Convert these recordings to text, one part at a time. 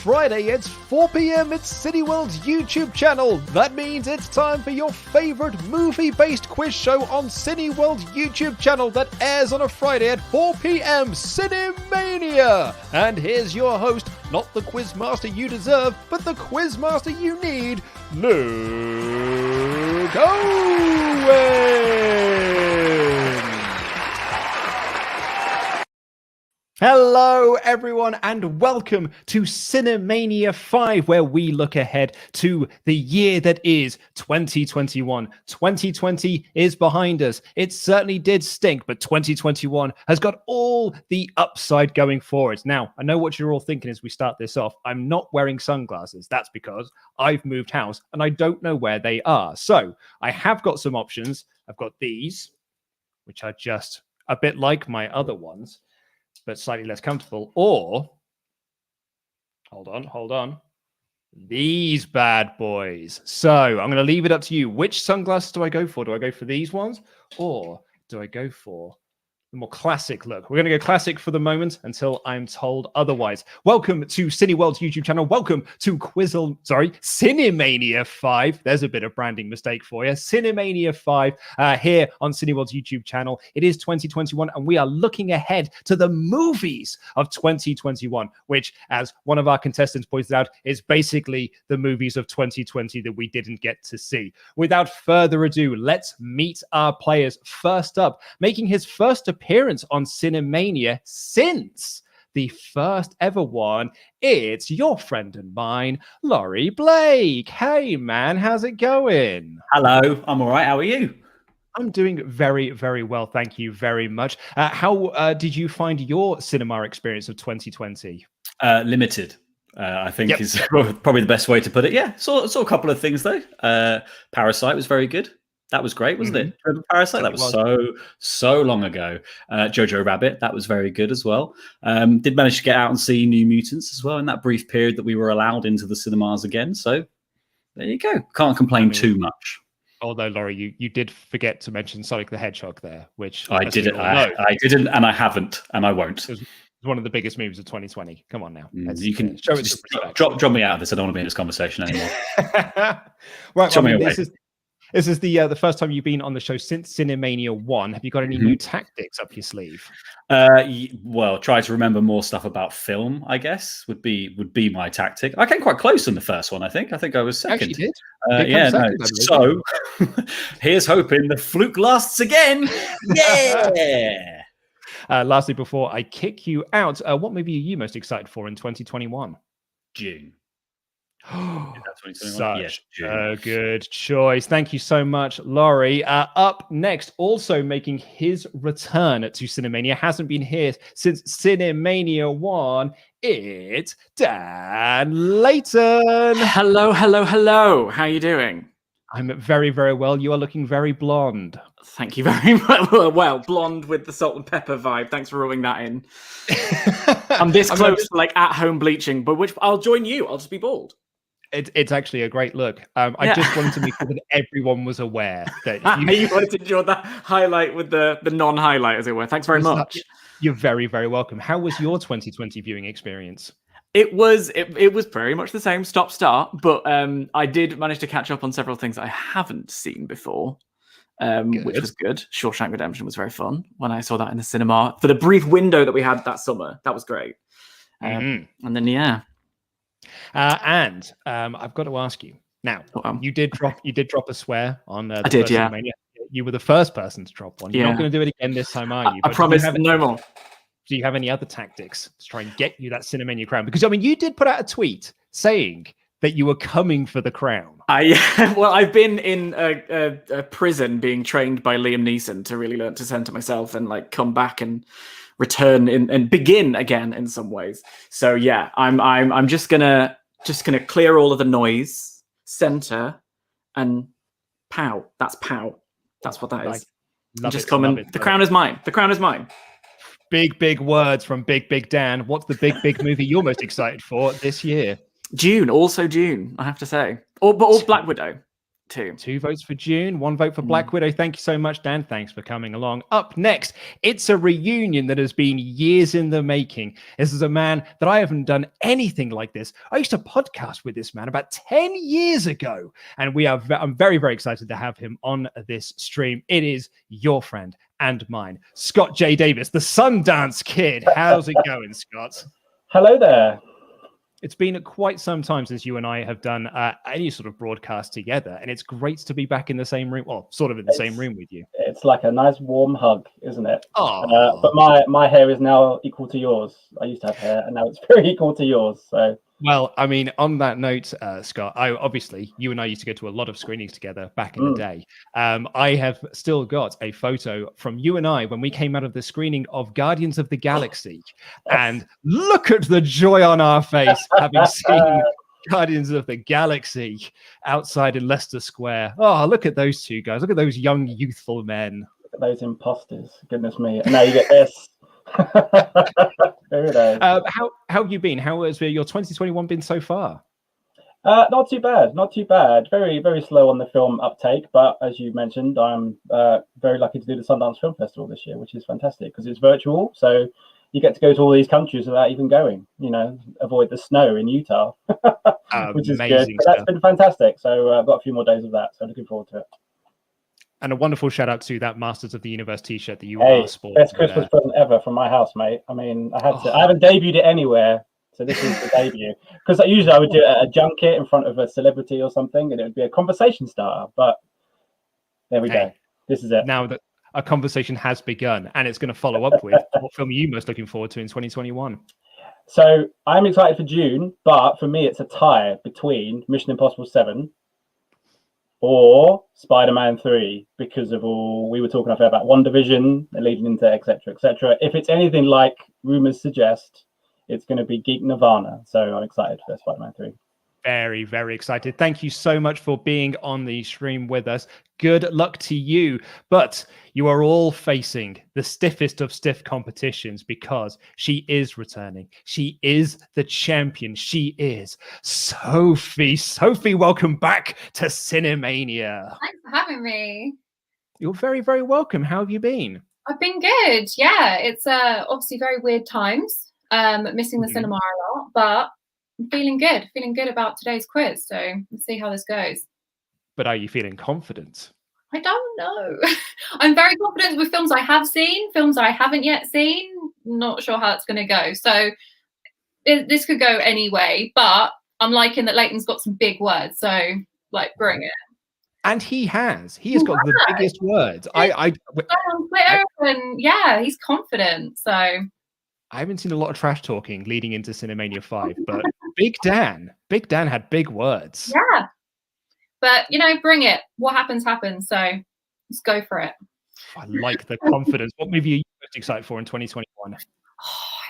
Friday, it's 4 p.m. It's Cineworld's YouTube channel. That means it's time for your favorite movie-based quiz show on Cineworld's YouTube channel that airs on a Friday at 4 p.m. CineMania. And here's your host, not the quizmaster you deserve, but the quizmaster you need, Luke Owen. Hello, everyone, and welcome to CineMania 5, where we look ahead to the year that is 2021. 2020 is behind us. It certainly did stink, but 2021 has got all the upside going forward. Now, I know what you're all thinking as we start this off. I'm not wearing sunglasses. That's because I've moved house and I don't know where they are. So I have got some options. I've got these, which are just a bit like my other ones, but slightly less comfortable, or hold on, these bad boys. So I'm going to leave it up to you. Which sunglasses do I go for? Do I go for these ones, or do I go for the more classic look? We're going to go classic for the moment until I'm told otherwise. Welcome to Cineworld's YouTube channel. Welcome to CineMania 5. There's a bit of branding mistake for you. CineMania 5 here on Cineworld's YouTube channel. It is 2021, and we are looking ahead to the movies of 2021, which, as one of our contestants pointed out, is basically the movies of 2020 that we didn't get to see. Without further ado, let's meet our players. First up, making his first appearance on CineMania since the first ever one, it's your friend and mine, Laurie Blake. Hey man, how's it going? Hello, I'm all right. How are you? I'm doing very, very well. Thank you very much. How did you find your cinema experience of 2020? Limited, I think is probably the best way to put it. Yeah, saw a couple of things though. Parasite was very good. That was great, wasn't it? Remember Parasite? That was so long ago. Jojo Rabbit, that was very good as well. Did manage to get out and see New Mutants as well in that brief period that we were allowed into the cinemas again. So there you go. Can't complain too much. Although, Laurie, you did forget to mention Sonic the Hedgehog there, which I didn't, and I haven't, and I won't. It was one of the biggest movies of 2020. Come on now. You can show it. Drop me out of this. I don't want to be in this conversation anymore. Right. This is the first time you've been on the show since CineMania 1. Have you got any new tactics up your sleeve? Well, try to remember more stuff about film, I guess, would be my tactic. I came quite close in the first one, I think. I think I was second. Actually did. So here's hoping the fluke lasts again. Yeah! Lastly, before I kick you out, what movie are you most excited for in 2021? June. Such a good choice. Thank you so much, Laurie. Up next, also making his return to CineMania, hasn't been here since CineMania 1, it's Dan Layton. Hello. How are you doing? I'm very, very well. You are looking very blonde. Thank you very much. Well, blonde with the salt and pepper vibe. Thanks for rubbing that in. I'm this close to like at-home bleaching, but which I'll join you. I'll just be bald. It's actually a great look. I just wanted to make sure that everyone was aware that you wanted to draw that highlight with the non-highlight, as it were. Thanks very much. You're very, very welcome. How was your 2020 viewing experience? It was very much the same stop-start, but I did manage to catch up on several things I haven't seen before, which was good. Shawshank Redemption was very fun when I saw that in the cinema for the brief window that we had that summer. That was great. And then and I've got to ask you now. You did drop a swear on. The I did, yeah. CineMania. You were the first person to drop one. You're not going to do it again this time, are you? I promise, no more. Do you have any other tactics to try and get you that CineMania crown? Because you did put out a tweet saying that you were coming for the crown. I've been in a prison being trained by Liam Neeson to really learn to center myself and like come back and return and begin again in some ways. So yeah, I'm just gonna clear all of the noise, center, and pow. That's pow. That's what that is. I'm just coming. The crown is mine. The crown is mine. Big words from Big Dan. What's the big movie you're most excited for this year? June, I have to say. Or Black Widow. 2. 2 votes for June, 1 vote for Black Widow. Thank you so much, Dan. Thanks for coming along. Up next, it's a reunion that has been years in the making. This is a man that I haven't done anything like this. I used to podcast with this man about 10 years ago, and I'm very, very excited to have him on this stream. It is your friend and mine, Scott J. Davis, the Sundance Kid. How's it going, Scott? Hello there. It's been quite some time since you and I have done any sort of broadcast together, and it's great to be back in the same room, well, sort of in the same room with you. It's like a nice warm hug, isn't it? Oh, but my hair is now equal to yours. I used to have hair, and now it's very equal to yours. So. Well, I mean, on that note, Scott, obviously, you and I used to go to a lot of screenings together back in the day. I have still got a photo from you and I when we came out of the screening of Guardians of the Galaxy. And look at the joy on our face having seen Guardians of the Galaxy outside in Leicester Square. Oh, look at those two guys. Look at those young, youthful men. Look at those imposters. Goodness me. And now you get this. How have you been? How has your 2021 been so far? Not too bad. Very, very slow on the film uptake, but as you mentioned, I'm very lucky to do the Sundance Film Festival this year, which is fantastic because it's virtual, so you get to go to all these countries without even going. Avoid the snow in Utah, which is good. But that's been fantastic. So I've got a few more days of that, so looking forward to it. And a wonderful shout out to that Masters of the Universe T-shirt that you are sporting. Best Christmas present ever from my house, mate. I mean, I haven't debuted it anywhere, so this is the debut. Because usually I would do it at a junket in front of a celebrity or something, and it would be a conversation starter. But there we go. This is it. Now that a conversation has begun, and it's going to follow up with what film are you most looking forward to in 2021? So I'm excited for June, but for me, it's a tie between Mission Impossible 7 or Spider-Man 3 because of all we were talking about WandaVision leading into etc. etc. If it's anything like rumors suggest, it's going to be Geek Nirvana. So I'm excited for Spider-Man 3. Very, very excited. Thank you so much for being on the stream with us. Good luck to you. But you are all facing the stiffest of stiff competitions because she is returning. She is the champion. She is Sophie. Sophie, welcome back to CineMania. Thanks for having me. You're very, very welcome. How have you been? I've been good. Yeah, it's obviously very weird times. Missing the cinema a lot, but I'm feeling good about today's quiz. So let's see how this goes. But are you feeling confident? I don't know. I'm very confident with films I have seen, films I haven't yet seen. Not sure how it's going to go. So this could go any way, but I'm liking that Layton's got some big words. So bring it. And he has got the biggest words. I on Twitter and yeah, he's confident. So I haven't seen a lot of trash talking leading into CineMania 5, but Big Dan had big words. Yeah. But, bring it. What happens, happens. So let's go for it. I like the confidence. What movie are you most excited for in 2021? Oh,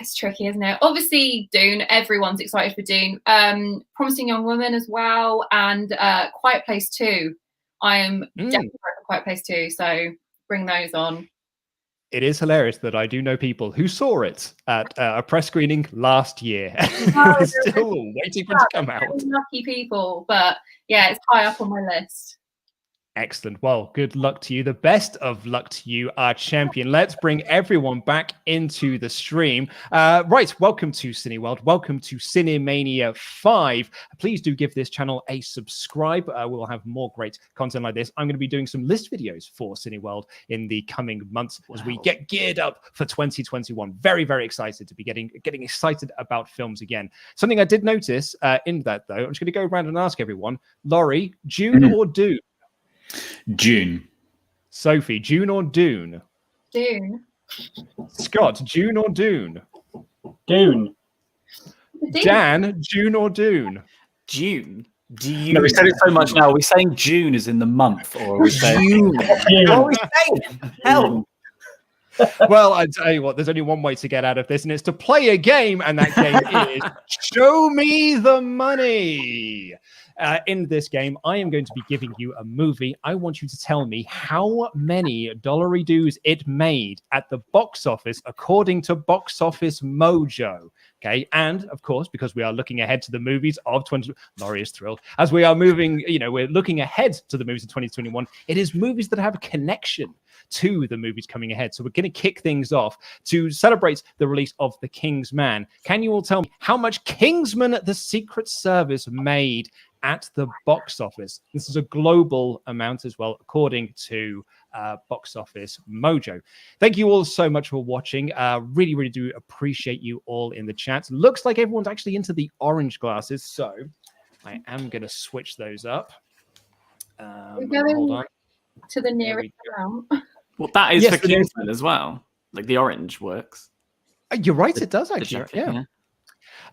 it's tricky, isn't it? Obviously, Dune. Everyone's excited for Dune. Promising Young Woman as well. And Quiet Place 2. I am definitely for Quiet Place 2. So bring those on. It is hilarious that I do know people who saw it at a press screening last year. We're still waiting for it to come out. Lucky people, but yeah, it's high up on my list. Excellent. Well, good luck to you. The best of luck to you, our champion. Let's bring everyone back into the stream. Right. Welcome to Cineworld. Welcome to CineMania 5. Please do give this channel a subscribe. We'll have more great content like this. I'm going to be doing some list videos for Cineworld in the coming months as we get geared up for 2021. Very, very excited to be getting excited about films again. Something I did notice in that, though, I'm just going to go around and ask everyone. Laurie, June or Dune? June. Sophie, June or Dune? Dune. Scott, June or Dune? Dune. Dan, June or Dune? June. No, we said it so much now. Are we saying June is in the month, or are we saying June? What are we saying? Hell. Well, I tell you what, there's only one way to get out of this, and it's to play a game, and that game is Show Me the Money. In this game, I am going to be giving you a movie. I want you to tell me how many dollary-doos it made at the box office according to Box Office Mojo. Okay, and of course, because we are looking ahead to the movies of 20, Laurie is thrilled. As we are moving, we're looking ahead to the movies of 2021. It is movies that have a connection to the movies coming ahead. So we're going to kick things off to celebrate the release of The King's Man. Can you all tell me how much Kingsman: The Secret Service made at the box office? This is a global amount as well, according to Box Office Mojo. Thank you all so much for watching. Really, really do appreciate you all in the chat. Looks like everyone's actually into the orange glasses, so I am going to switch those up. Hold on. To the nearest round. Well, that is for Kingsman as well. Like the orange works. You're right, it does actually. Jacket,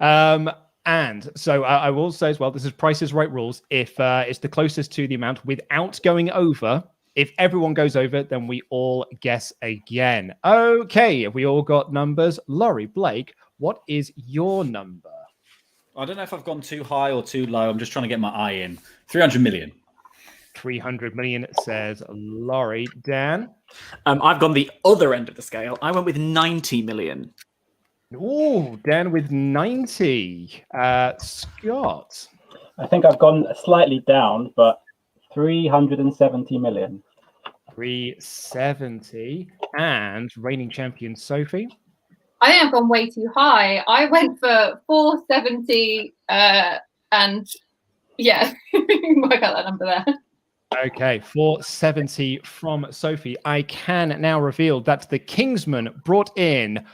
yeah. And so I will say as well, this is Price is Right rules. If it's the closest to the amount without going over, if everyone goes over, then we all guess again. Okay, we all got numbers. Laurie Blake, what is your number? I don't know if I've gone too high or too low. I'm just trying to get my eye in. 300 million. 300 million, says Laurie. Dan? I've gone the other end of the scale. I went with 90 million. Oh, Dan with 90. Scott? I think I've gone slightly down, but 370 million. 370. And reigning champion Sophie? I think I've gone way too high. I went for 470 and yeah, work out that number there. Okay, 470 from Sophie. I can now reveal that The Kingsman brought in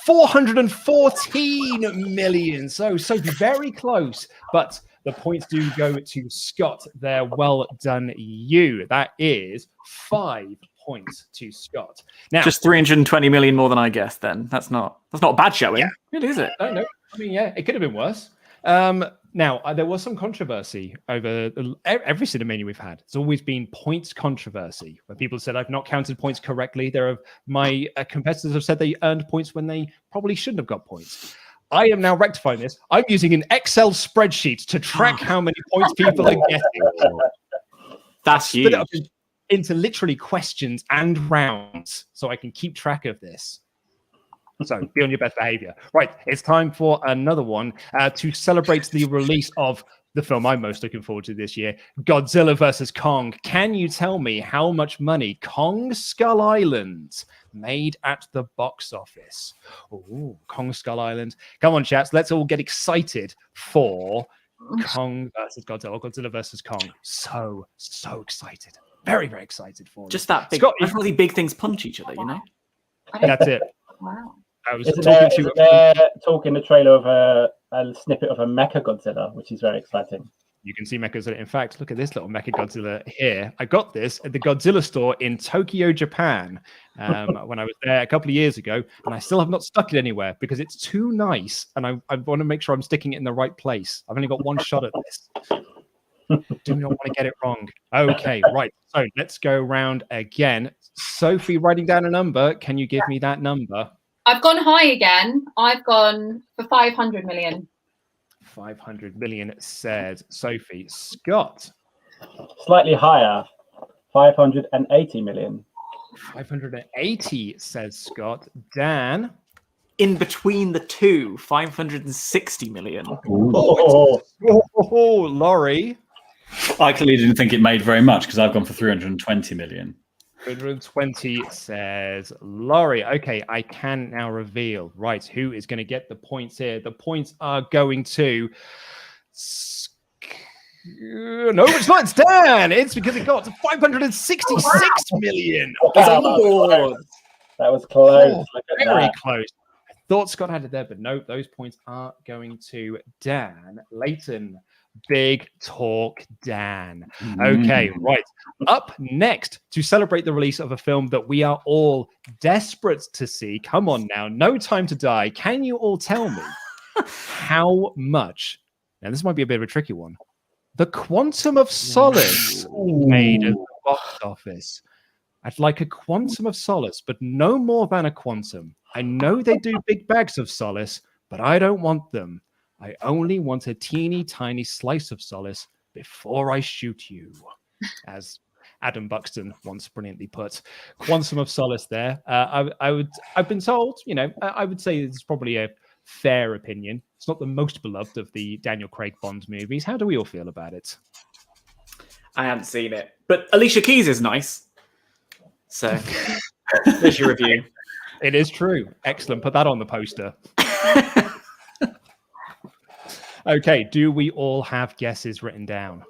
414 million. So very close, but the points do go to Scott there. Well done, you. That is 5 points to Scott. Now, just 320 million more than I guessed. Then that's not a bad showing, really, is it? No. I mean, yeah, it could have been worse. Now, there was some controversy over every CineMania we've had. It's always been points controversy, where people said, I've not counted points correctly. My competitors have said they earned points when they probably shouldn't have got points. I am now rectifying this. I'm using an Excel spreadsheet to track how many points people are getting. That's huge. Split it up into literally questions and rounds so I can keep track of this. So be on your best behavior. Right, it's time for another one to celebrate the release of the film I'm most looking forward to this year, Godzilla vs. Kong. Can you tell me how much money Kong Skull Island made at the box office? Oh, Kong Skull Island. Come on, chats. Let's all get excited for Kong versus Godzilla, Godzilla versus Kong. So excited. Very, very excited for it. Just that big. Scott, really big things punch each other, you know? That's it. Wow. I was Isn't there talk in the trailer of a snippet of a Mecha Godzilla, which is very exciting. You can see Mechagodzilla. In fact, look at this little Mechagodzilla here. I got this at the Godzilla store in Tokyo, Japan, when I was there a couple of years ago, and I still have not stuck it anywhere because it's too nice, and I want to make sure I'm sticking it in the right place. I've only got one shot at this. Do not want to get it wrong. Okay, right. So let's go round again. Sophie, writing down a number. Can you give me that number? I've gone high again. I've gone for 500 million. 500 million, says Sophie. Scott? Slightly higher, 580 million. 580, says Scott. Dan? In between the two, 560 million. Oh, Laurie? I clearly didn't think it made very much because I've gone for 320 million. 120, says Laurie. Okay, I can now reveal. Right, who is going to get the points here? The points are going to... No, it's not. It's Dan. It's because it got to 566 million. That was close. Oh, very close. I thought Scott had it there, but no, those points are going to Dan. Layton. Big talk, Dan. Okay, right. Up next to celebrate the release of a film that we are all desperate to see. Come on now, no time to die. Can you all tell me how much? Now, this might be a bit of a tricky one. The Quantum of Solace made at the box office. I'd like a quantum of solace, but no more than a quantum. I know they do big bags of solace, but I don't want them. I only want a teeny tiny slice of solace before I shoot you. As Adam Buxton once brilliantly put, quantum of solace there. I've been told, I would say it's probably a fair opinion. It's not the most beloved of the Daniel Craig Bond movies. How do we all feel about it? I haven't seen it, but Alicia Keys is nice. So there's your review. It is true. Excellent. Put that on the poster. Okay. Do we all have guesses written down?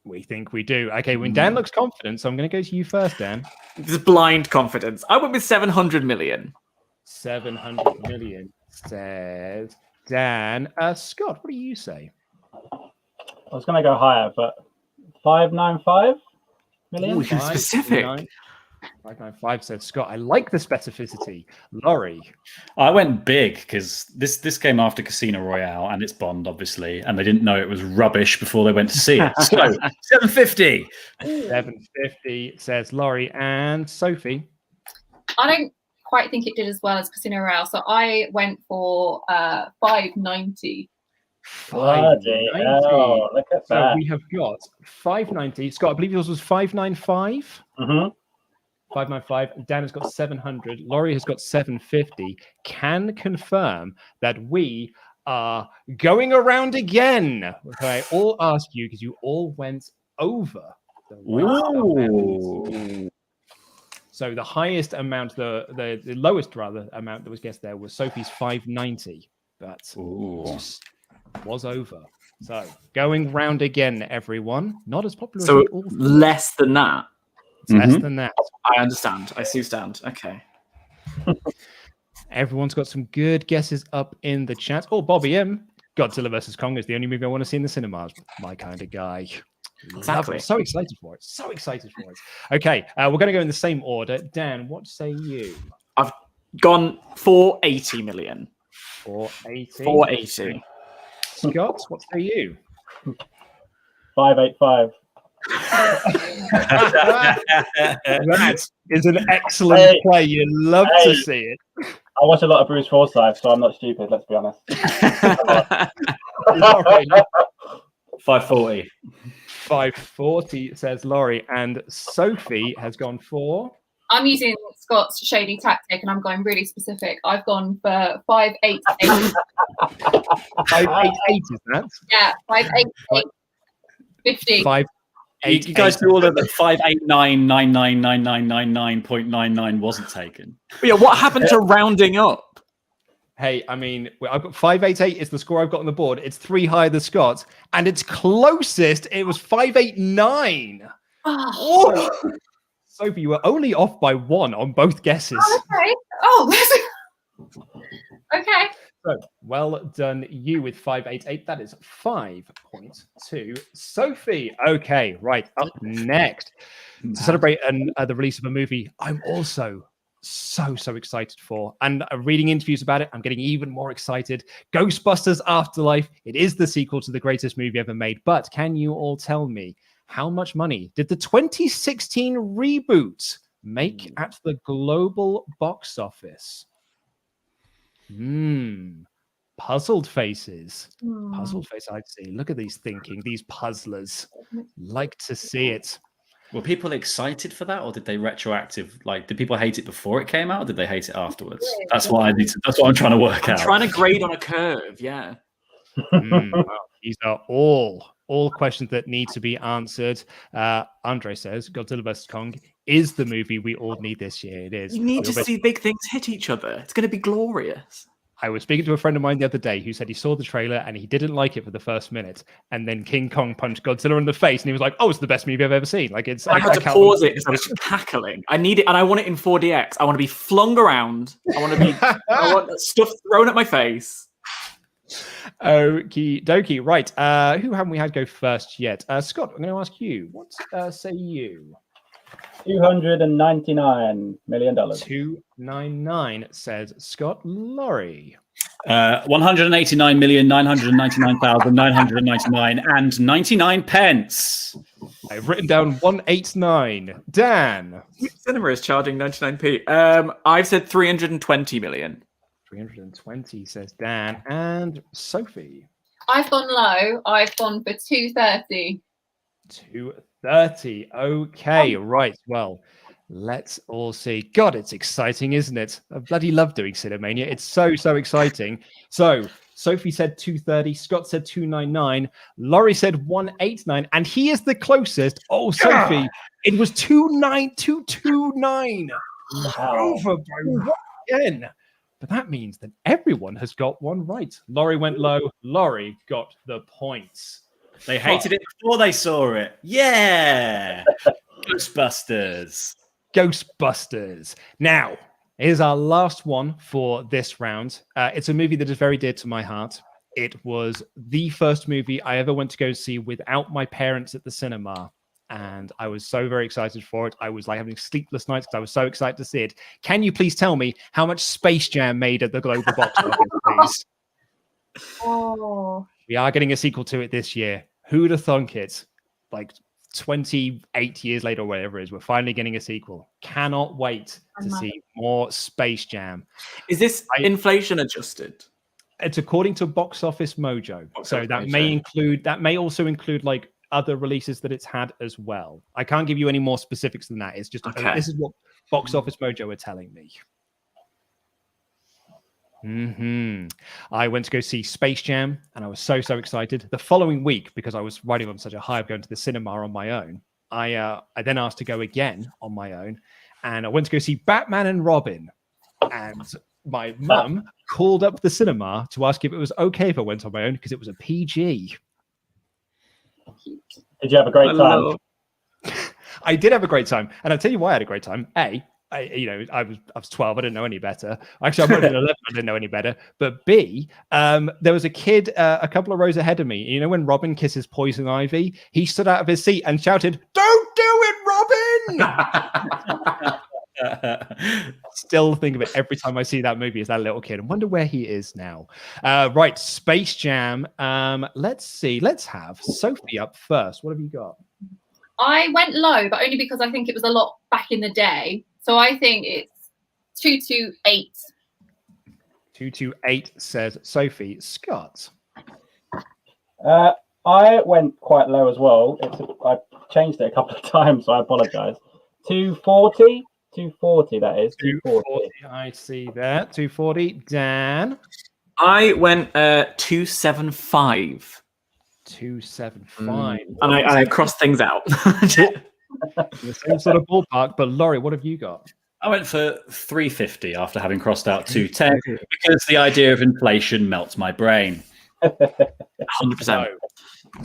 We think we do. Okay. When Dan looks confident, so I'm going to go to you first, Dan. This is blind confidence. I went with 700 million. 700 million, says Dan. Scott, what do you say? I was going to go higher, but 595 million. Ooh, you're specific. 595 said Scott. I like the specificity. Laurie. I went big because this came after Casino Royale and it's Bond, obviously, and they didn't know it was rubbish before they went to see it. So 750. 750 says Laurie. And Sophie. I don't quite think it did as well as Casino Royale, so I went for 590. 590. Oh, look at so that. we have got 590. Scott, I believe yours was 595. 595. Dan has got 700. Laurie has got 750. Can confirm that we are going around again. Okay, I'll ask you because you all went over the So the highest amount, the lowest rather amount that was guessed there was Sophie's 590, but just was over. So going round again, everyone. Not as popular. So as all less than that. It's less than that. I understand. I see stand. Okay. Everyone's got some good guesses up in the chat. Oh, Bobby M. Godzilla vs. Kong is the only movie I want to see in the cinemas. My kind of guy. Exactly. So excited for it. So excited for it. Okay, we're going to go in the same order. Dan, what say you? I've gone 480 million. 480. 480. Scott, what say you? 585. That is an excellent play. You love to see it. I watch a lot of Bruce Forsyth, so I'm not stupid, let's be honest. 540. 540 says Laurie, and Sophie has gone for. I'm using Scott's shady tactic, and I'm going really specific. I've gone for 588. 588 is that? Yeah, 588. 50. 588. You guys do all of the 589999999.99 wasn't taken. But yeah, what happened to rounding up? Hey, I mean, I've got 588 is the score I've got on the board. It's 3 higher than Scott's, and its closest, it was 589. Oh. Sophie, you were only off by 1 on both guesses. Oh, okay. Oh, okay. So, well done, you with 588. That is 5.2. Sophie. Okay, right. Up next to celebrate the release of a movie I'm also so excited for. And reading interviews about it, I'm getting even more excited. Ghostbusters Afterlife. It is the sequel to the greatest movie ever made. But can you all tell me how much money did the 2016 reboot make at the global box office? Puzzled faces. Puzzled face, I'd see. Look at these thinking, these puzzlers. Like to see it. Were people excited for that, or did they retroactive? Like, did people hate it before it came out, or did they hate it afterwards? That's what I need to. That's what I'm trying to work out. Trying to grade on a curve, yeah. Wow. These are all questions that need to be answered. Andre says Godzilla vs. Kong is the movie we all need this year. It is. You need to see big things hit each other. It's going to be glorious. I was speaking to a friend of mine the other day who said he saw the trailer and he didn't like it for the first minute, and then King Kong punched Godzilla in the face, and he was like, "Oh, it's the best movie I've ever seen." Like, it's. I had to pause it because I was cackling. I need it, and I want it in 4DX. I want to be flung around. I want stuff thrown at my face. Okie dokie. Right. Who haven't we had go first yet? Scott, I'm going to ask you. What say you? $299 million. 299 says Scott. Laurie. 189,999,999 and 99 pence. I've written down 189. Dan. Cinema is charging 99p. I've said 320 million. 320 says Dan. And Sophie. I've gone low. I've gone for 230. 230. Okay, right. Well, let's all see. God, it's exciting, isn't it? I bloody love doing CineMania. It's so exciting. So Sophie said 230. Scott said 299. Laurie said 189. And he is the closest. Oh, Sophie, it was 29229. Over by one again. But that means that everyone has got one right. Laurie went low. Laurie got the points. They hated it before they saw it. Yeah. Ghostbusters. Now, here's our last one for this round. It's a movie that is very dear to my heart. It was the first movie I ever went to go see without my parents at the cinema. And I was so very excited for it. I was like having sleepless nights because I was so excited to see it. Can you please tell me how much Space Jam made at the global box office, please? Oh. We are getting a sequel to it this year. Who'd have thunk it? Like 28 years later or whatever it is, we're finally getting a sequel. Cannot wait to see more Space Jam. Is this inflation adjusted? It's according to Box Office Mojo. So that may also include like other releases that it's had as well. I can't give you any more specifics than that. It's just this is what Box Office Mojo are telling me. I went to go see Space Jam and I was so excited. The following week, because I was riding on such a high of going to the cinema on my own, I then asked to go again on my own, and I went to go see Batman and Robin. And my mum called up the cinema to ask if it was okay if I went on my own because it was a PG. Did you have a great time? I did have a great time, and I'll tell you why I had a great time. I was 12. I didn't know any better. Actually, I'm only 11. I didn't know any better. But B, there was a kid a couple of rows ahead of me. You know, when Robin kisses Poison Ivy, he stood out of his seat and shouted, "Don't do it, Robin!" Still think of it every time I see that movie as that little kid. I wonder where he is now. Right, Space Jam. Let's see. Let's have Sophie up first. What have you got? I went low, but only because I think it was a lot back in the day. So I think it's 228. 228 says Sophie. Scott. I went quite low as well. I changed it a couple of times, so I apologize. 240. 240, that is. 240. I see that. 240. Dan. I went 275. 275. And I crossed things out. The same sort of ballpark, but Laurie, what have you got? I went for 350 after having crossed out 210 because the idea of inflation melts my brain. 100%. So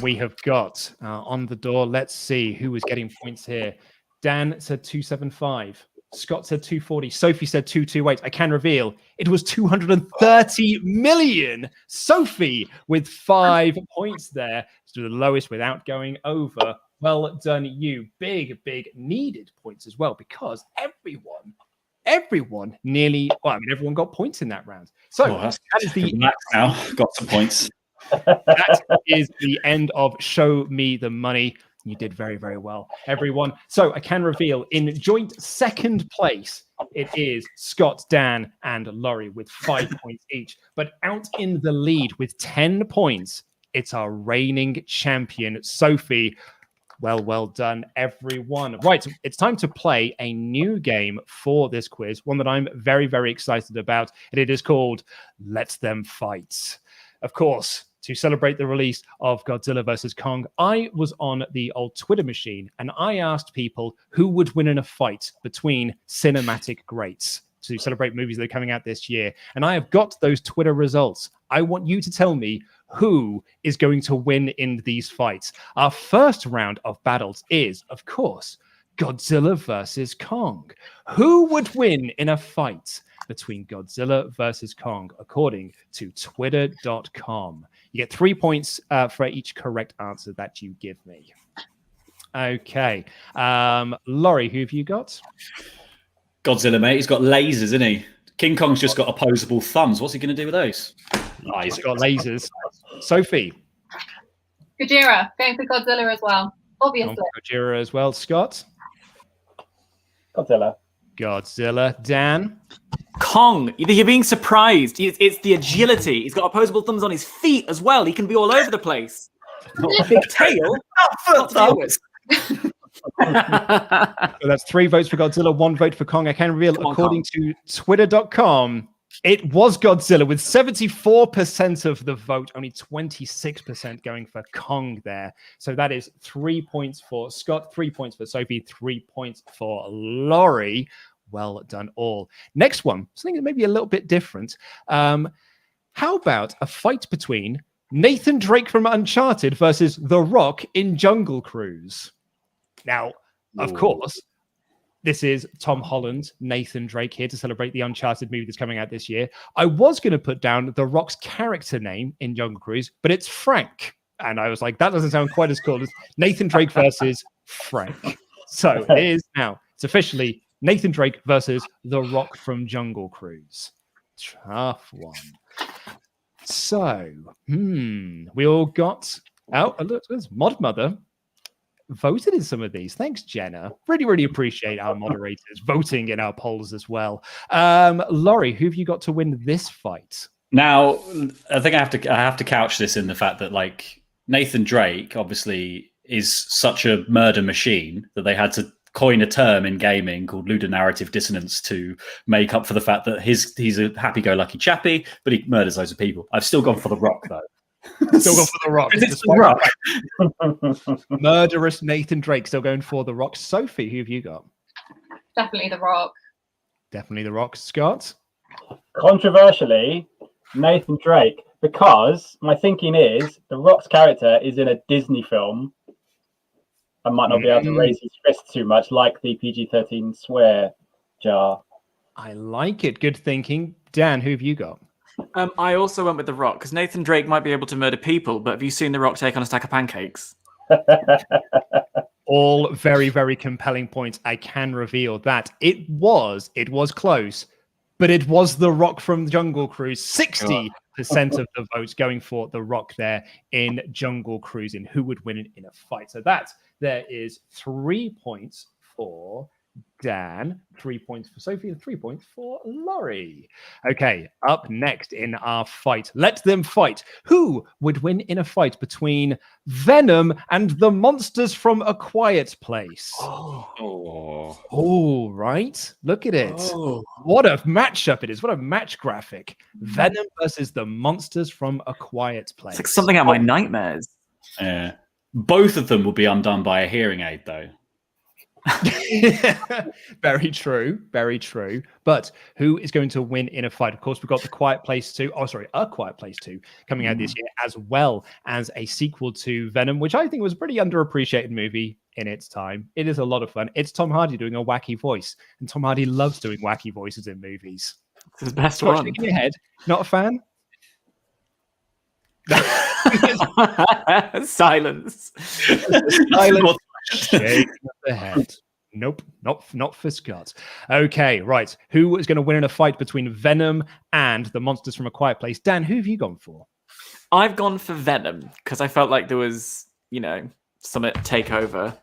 we have got on the door. Let's see who was getting points here. Dan said 275. Scott said 240. Sophie said 228. I can reveal it was 230 million. Sophie with 5 points there. So the lowest without going over. Well done, you. Big needed points as well, because everyone everyone got points in that round. So that is the now got some points. That is the end of Show Me the Money. You did very well, everyone. So I can reveal in joint second place, it is Scott, Dan, and Laurie with 5 points each. But out in the lead with 10 points, it's our reigning champion, Sophie. Well done, everyone. Right, it's time to play a new game for this quiz, one that I'm very excited about, and it is called Let Them Fight. Of course, to celebrate the release of Godzilla vs. Kong, I was on the old Twitter machine, and I asked people who would win in a fight between cinematic greats to celebrate movies that are coming out this year. And I have got those Twitter results. I want you to tell me who is going to win in these fights. Our first round of battles is, of course, Godzilla versus Kong. Who would win in a fight between Godzilla versus Kong, according to twitter.com? You get 3 points for each correct answer that you give me. Okay. Laurie, who have you got? Godzilla, mate. He's got lasers, isn't he? King Kong's just got opposable thumbs. What's he going to do with those? He's got lasers. Sophie. Gojira, going for Godzilla as well. Obviously. Gojira as well. Scott? Godzilla. Dan? Kong. You're being surprised. It's the agility. He's got opposable thumbs on his feet as well. He can be all over the place. Big tail. Not to deal with. So that's 3 votes for Godzilla, 1 vote for Kong. I can reveal, according to Twitter.com, it was Godzilla with 74% of the vote, only 26% going for Kong there. So that is 3 points for Scott, 3 points for Sophie, 3 points for Laurie. Well done all. Next one, something that may be a little bit different. How about a fight between Nathan Drake from Uncharted versus The Rock in Jungle Cruise? Now, of course, this is Tom Holland, Nathan Drake here to celebrate the Uncharted movie that's coming out this year. I was going to put down The Rock's character name in Jungle Cruise, but it's Frank. And I was like, that doesn't sound quite as cool as Nathan Drake versus Frank. So it is now. It's officially Nathan Drake versus The Rock from Jungle Cruise. Tough one. So, we all got... Oh, look, there's Mod Mother voted in some of these. Thanks, Jenna. Really appreciate our moderators voting in our polls as well. Laurie, who have you got to win this fight? Now, I think I have to couch this in the fact that like Nathan Drake obviously is such a murder machine that they had to coin a term in gaming called ludonarrative dissonance to make up for the fact that he's a happy-go-lucky chappy, but he murders loads of people. I've still gone for The Rock though. Still going for The Rock. It's The Rock. Murderous Nathan Drake still going for The Rock. Sophie, who have you got? Definitely The Rock. Definitely The Rock. Scott? Controversially, Nathan Drake, because my thinking is The Rock's character is in a Disney film. I might not be able to raise his fist too much, like the PG-13 swear jar. I like it. Good thinking. Dan, who have you got? I also went with The Rock because Nathan Drake might be able to murder people, but have you seen The Rock take on a stack of pancakes? All very compelling points. I can reveal that it was close, but it was The Rock from Jungle Cruise. 60% of the votes going for The Rock there in Jungle Cruise, in who would win it in a fight. So there is 3 points for Dan, 3 points for Sophie, and 3 points for Laurie. Okay, up next in our fight. Let them fight. Who would win in a fight between Venom and the monsters from A Quiet Place? Oh, right. Look at it. Oh. What a matchup it is. What a match graphic. Venom versus the monsters from A Quiet Place. It's like something out of my nightmares. Yeah. Both of them will be undone by a hearing aid, though. Very true. But who is going to win in a fight? Of course, we've got A Quiet Place 2 coming out this year, as well as a sequel to Venom, which I think was a pretty underappreciated movie in its time. It is a lot of fun. It's Tom Hardy doing a wacky voice, and Tom Hardy loves doing wacky voices in movies. It's his best one. In your head, not a fan? Silence. Silence. Shake the head. Nope, not for Scott. Okay, right. Who is going to win in a fight between Venom and the monsters from A Quiet Place? Dan, who have you gone for? I've gone for Venom because I felt like there was, something to take over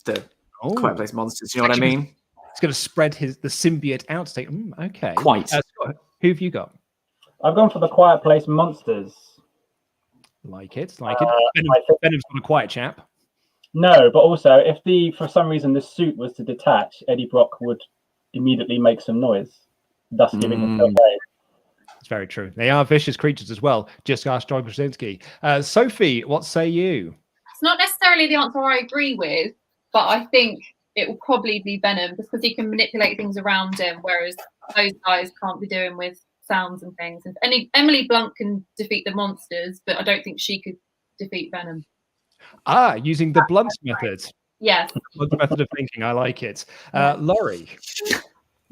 the Quiet Place monsters. You know what I mean? It's going to spread the symbiote out to take. Okay. Quite. Scott, who have you got? I've gone for the Quiet Place monsters. Like it. Venom's not a quiet chap. No, but also if for some reason the suit was to detach, Eddie Brock would immediately make some noise, thus giving himself away. It's very true. They are vicious creatures as well. Just ask John Krasinski. Sophie, what say you? It's not necessarily the answer I agree with, but I think it will probably be Venom just because he can manipulate things around him, whereas those guys can't be doing with sounds and things. And Emily Blunt can defeat the monsters, but I don't think she could defeat Venom. Using the Blunt method. Yes. Blunt method of thinking. I like it. Laurie.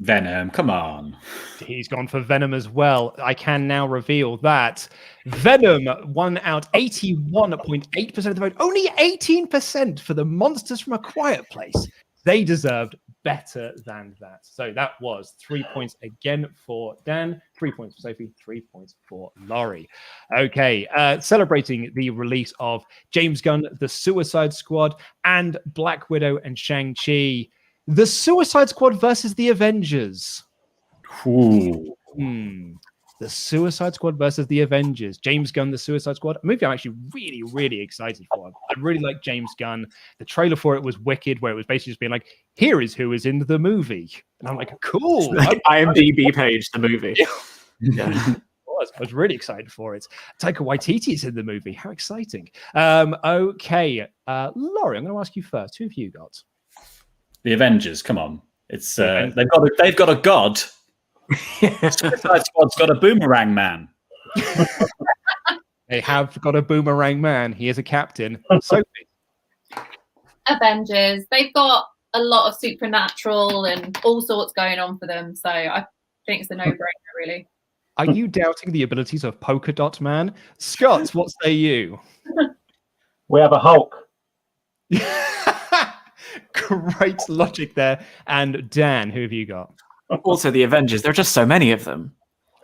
Venom, come on. He's gone for Venom as well. I can now reveal that Venom won out 81.8% of the vote. Only 18% for the monsters from A Quiet Place. They deserved better than that. So that was 3 points again for Dan, 3 points for Sophie, 3 points for Laurie. Okay, celebrating the release of James Gunn, The Suicide Squad, and Black Widow and Shang-Chi. The Suicide Squad versus the Avengers. Ooh. The Suicide Squad versus the Avengers. James Gunn, The Suicide Squad. A movie I'm actually really, really excited for. I really like James Gunn. The trailer for it was wicked, where it was basically just being like, here is who is in the movie. And I'm like, cool. IMDb page, the movie. Yeah. I was really excited for it. Taika Waititi is in the movie. How exciting. Okay. Laurie, I'm going to ask you first. Who have you got? The Avengers, come on. It's they've got a god. Suicide Squad's got a boomerang man. They have got a boomerang man. He is a captain. Sophie. Avengers. They've got a lot of supernatural and all sorts going on for them. So I think it's a no-brainer, really. Are you doubting the abilities of Polka Dot Man? Scott, what say you? We have a Hulk. Great logic there. And Dan, who have you got? Also, the Avengers. There are just so many of them.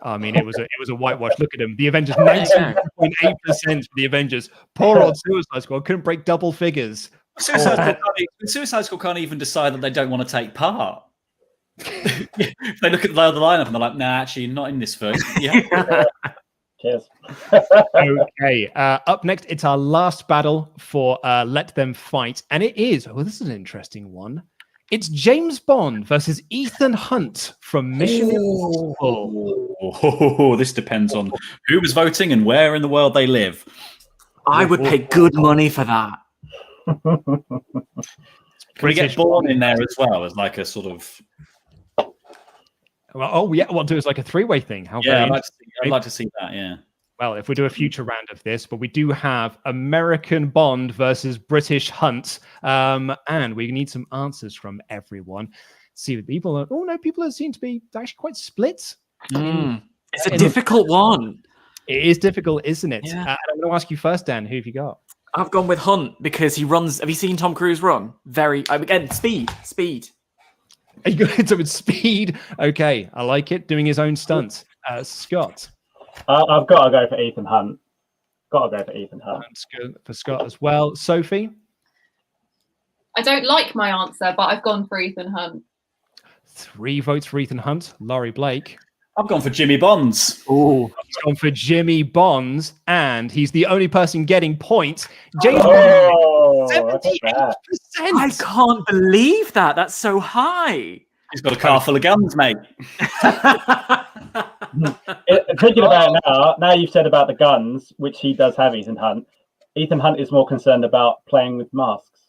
I mean, it was a whitewash. Look at him. The Avengers, 19.8% for the Avengers. Poor old Suicide Squad couldn't break double figures. Suicide Squad can't even decide that they don't want to take part. If they look at the other lineup and they're like, nah, actually, not in this first. Yeah. Cheers. Okay. Up next, it's our last battle for Let Them Fight. And it is, this is an interesting one. It's James Bond versus Ethan Hunt from Mission Impossible. Oh, this depends on who was voting and where in the world they live. I would pay good money for that. Can we get Bourne in there as well as like a sort of... Well, what do is like a three-way thing. I'd like to see that, yeah. Well, if we do a future round of this, but we do have American Bond versus British Hunt, and we need some answers from everyone. See what people are. Oh no, people seem to be actually quite split. It's a difficult one. It is difficult, isn't it? Yeah. I'm going to ask you first, Dan. Who have you got? I've gone with Hunt because he runs. Have you seen Tom Cruise run? Again, speed. Are you going to with speed? Okay, I like it. Doing his own stunts. Scott. I've got to go for Ethan Hunt. That's good for Scott as well. Sophie? I don't like my answer, but I've gone for Ethan Hunt. 3 votes for Ethan Hunt. Laurie Blake? I've gone for Jimmy Bonds. Oh, he's gone for Jimmy Bonds, and he's the only person getting points. James 78%. I can't believe that. That's so high. He's got a car full of guns, mate. Thinking about it now you've said about the guns, which he does have, Ethan Hunt. Ethan Hunt is more concerned about playing with masks.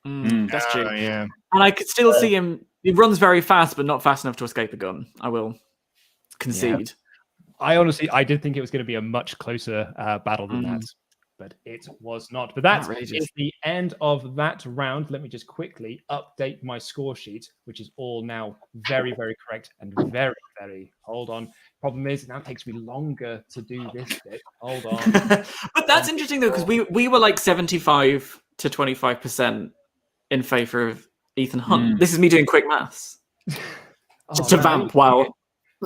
That's true. Yeah. And I could still see him. He runs very fast, but not fast enough to escape a gun. I will concede. Yeah. I did think it was going to be a much closer battle than that, but it was not. But that is the end of that round. Let me just quickly update my score sheet, which is all now very, very correct and very, very. Hold on. Problem is, it now takes me longer to do this bit. Hold on. But that's interesting though, because we were like 75 to 25% in favor of Ethan Hunt. This is me doing quick maths. Just to vamp while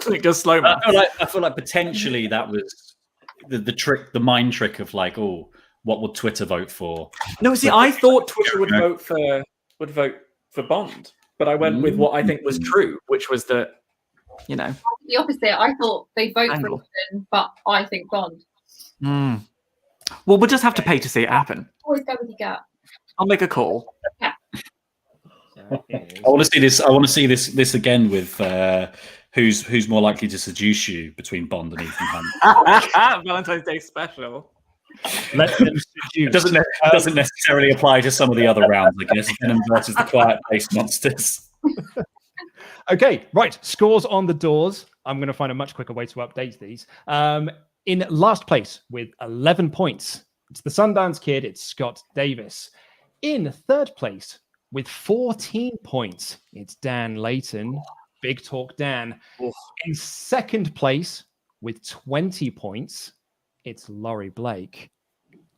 it goes slow. I feel like potentially that was the trick, the mind trick of like, oh, what would Twitter vote for? No, see, I thought Twitter would vote for Bond, but I went with what I think was true, which was that, you know, the opposite. I thought they'd vote for Ethan, but I think Bond. Well, we'll just have to pay to see it happen. Always go with your gut. I'll make a call. Yeah. I want to see this again with who's more likely to seduce you between Bond and Ethan Hunt. Valentine's Day special. Let them seduce. It doesn't necessarily apply to some of the other rounds, I guess. Venom versus the Quiet Place Monsters. Okay, right. Scores on the doors. I'm going to find a much quicker way to update these. In last place with 11 points, it's the Sundance Kid. It's Scott Davis. In third place with 14 points, it's Dan Layton. Big Talk Dan. In second place with 20 points, it's Laurie Blake.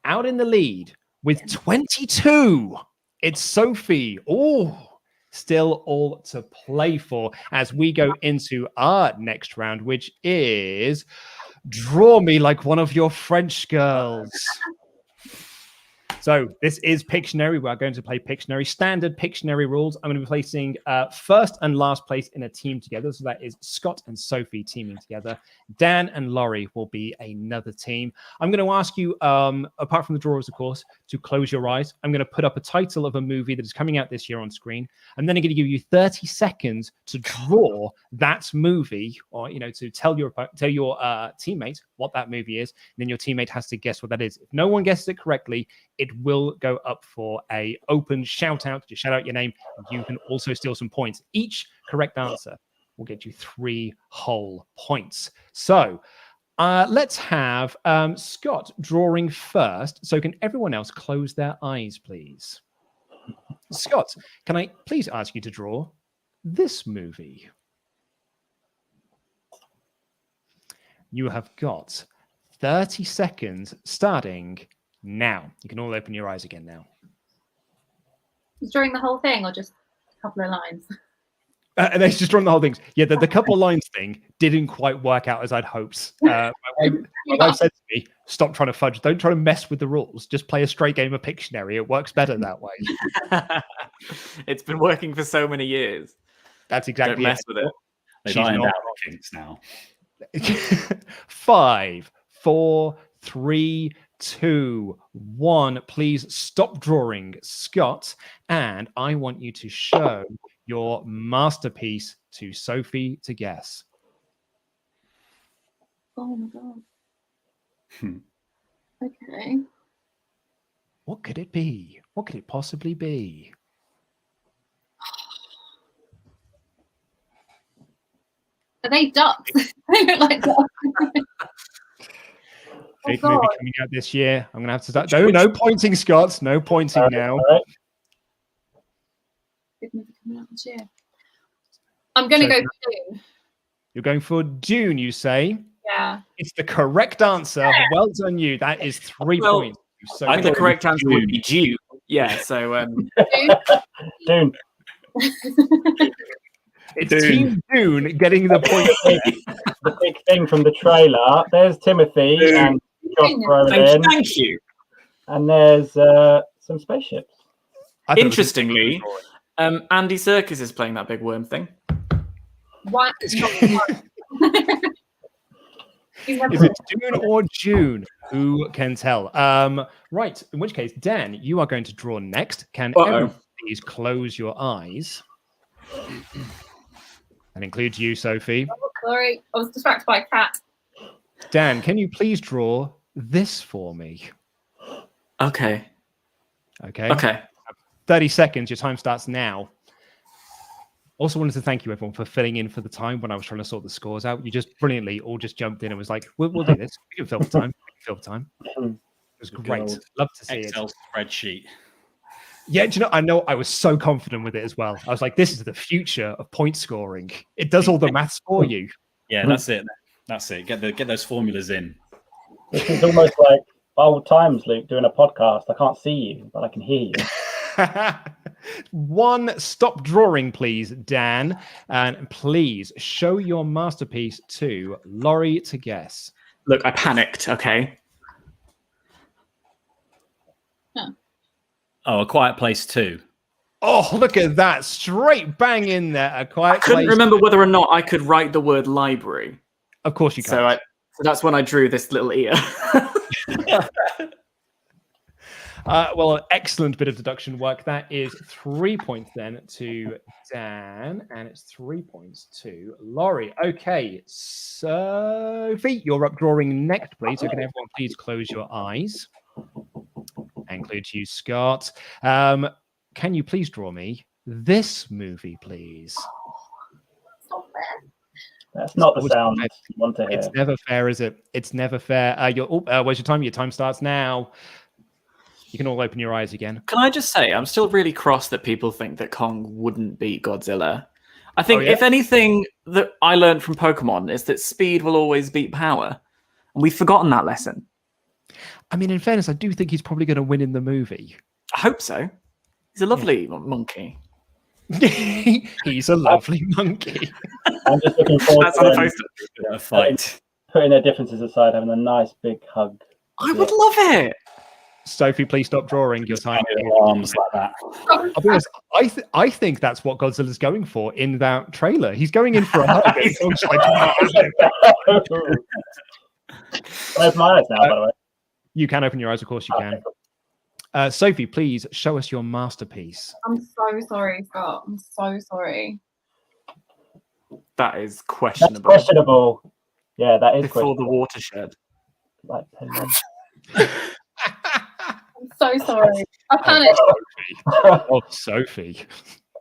Out in the lead with 22, it's Sophie. Oh, still all to play for as we go into our next round, which is Draw Me Like One of Your French Girls. So this is Pictionary. We are going to play Pictionary. Standard Pictionary rules. I'm going to be placing first and last place in a team together. So that is Scott and Sophie teaming together. Dan and Laurie will be another team. I'm going to ask you, apart from the drawers, of course, to close your eyes. I'm going to put up a title of a movie that is coming out this year on screen. And then I'm going to give you 30 seconds to draw that movie, or to tell your teammate what that movie is. And then your teammate has to guess what that is. If no one guesses it correctly, it will go up for a open shout out. Just shout out your name. You can also steal some points. Each correct answer will get you 3 whole points. So let's have Scott drawing first. So can everyone else close their eyes, please? Scott, can I please ask you to draw this movie? You have got 30 seconds starting now. You can all open your eyes again now. During the whole thing, or just a couple of lines? And they just drawing the whole thing. Yeah, the couple of lines thing didn't quite work out as I'd hoped. My wife said to me, "Stop trying to fudge. Don't try to mess with the rules. Just play a straight game of Pictionary. It works better that way." It's been working for so many years. That's exactly Don't mess with it. They've ironed out the kinks now. 5, 4, 3, 2, 1. Please stop drawing, Scott. And I want you to show your masterpiece to Sophie to guess. Oh my god. Okay. What could it be? What could it possibly be? Are they ducks? They look like ducks. Big movie coming out this year. I'm gonna have to start. No pointing, Scott. No pointing now. All right. Big movie coming out this year. I'm gonna go for Dune. You're going for Dune, you say? Yeah. It's the correct answer. Well done, you. That is 3 points. So I think the correct answer would be Dune. Yeah. So Dune. It's Team Dune getting the point. The big thing from the trailer. There's Timothy and Josh Brolin. Thank you. And there's some spaceships. Interestingly, Andy Serkis is playing that big worm thing. What? Is it Dune or June? Who can tell? Right. In which case, Dan, you are going to draw next. Can everyone please close your eyes? That includes you, Sophie. Oh, sorry, I was distracted by a cat. Dan, can you please draw this for me? Okay. 30 seconds. Your time starts now. Also wanted to thank you, everyone, for filling in for the time when I was trying to sort the scores out. You just brilliantly all just jumped in and was like, we'll do this. We can fill the time. It was great. Love to see Excel spreadsheet. Yeah, do you know, I know I was so confident with it as well. I was like, this is the future of point scoring. It does all the maths for you. Yeah, that's it. That's it. Get those formulas in. This is almost like old times, Luke, doing a podcast. I can't see you, but I can hear you. One stop drawing, please, Dan. And please show your masterpiece to Laurie to guess. Look, I panicked, okay? Oh, A Quiet Place 2. Oh, look at that. Straight bang in there. A Quiet Place. I couldn't remember whether or not I could write the word library. Of course you can. So that's when I drew this little ear. Well, an excellent bit of deduction work. That is 3 points then to Dan, and it's 3 points to Laurie. Okay, Sophie, you're up drawing next, please. So can everyone please close your eyes? Includes you, Scott. Can you please draw me this movie, please? That's not the sound you want to hear. It's never fair, is it? It's never fair. Where's your time? Your time starts now. You can all open your eyes again. Can I just say, I'm still really cross that people think that Kong wouldn't beat Godzilla. I think if anything that I learned from Pokemon is that speed will always beat power. And we've forgotten that lesson. I mean, in fairness, I do think he's probably going to win in the movie. I hope so. He's a lovely monkey. He's a lovely monkey. I'm just looking forward That's on the to poster. A fight. putting their differences aside, having a nice big hug. I would love it. Sophie, please stop drawing your time. Arms like that. I'll be honest, I think that's what Godzilla's going for in that trailer. He's going in for a hug. And Kong's like, Open my eyes now, by the way. you can open your eyes, of course you can. Sophie, please show us your masterpiece. I'm so sorry, Scott. I'm so sorry. That is That's questionable. questionable. Yeah, that is Before the questionable. watershed. Like, I'm so sorry. I panicked. Oh, Sophie.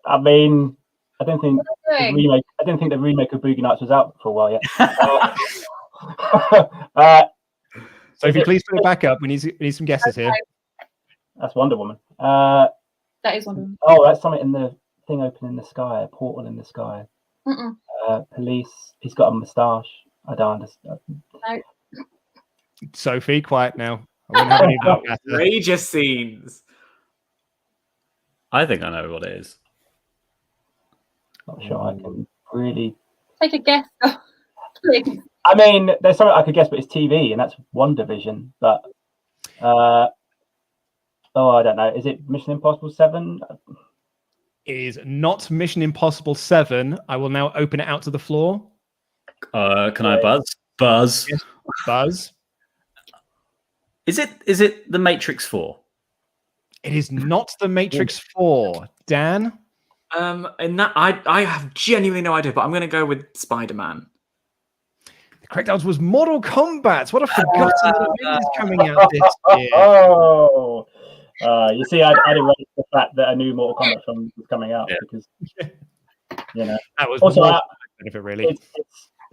I mean, I don't think What am I the doing? remake. I don't think the remake of Boogie Nights was out for a while yet. Sophie, please put it back up. We need some guesses here. That's Wonder Woman. That is one of them. Oh, that's something in the thing open in the sky, a portal in the sky. Mm-mm. Police. He's got a moustache. I don't understand. No. Sophie, quiet now. I won't have any of that. Rager scenes. I think I know what it is. Not sure I can really. Take a guess. Please. I mean, there's something I could guess, but it's TV, and that's WandaVision. But I don't know. Is it Mission Impossible 7? It is not Mission Impossible 7. I will now open it out to the floor. Can I buzz? Buzz. Yes. Buzz. Is it The Matrix 4? It is not The Matrix 4. Dan? And that I have genuinely no idea, but I'm going to go with Spider-Man. The correct answer was Mortal Kombat. What a forgotten little movie is coming out this year. Oh, you see, I didn't raise the fact that a new Mortal Kombat film was coming out because, you know. That was Also, more benefit, really.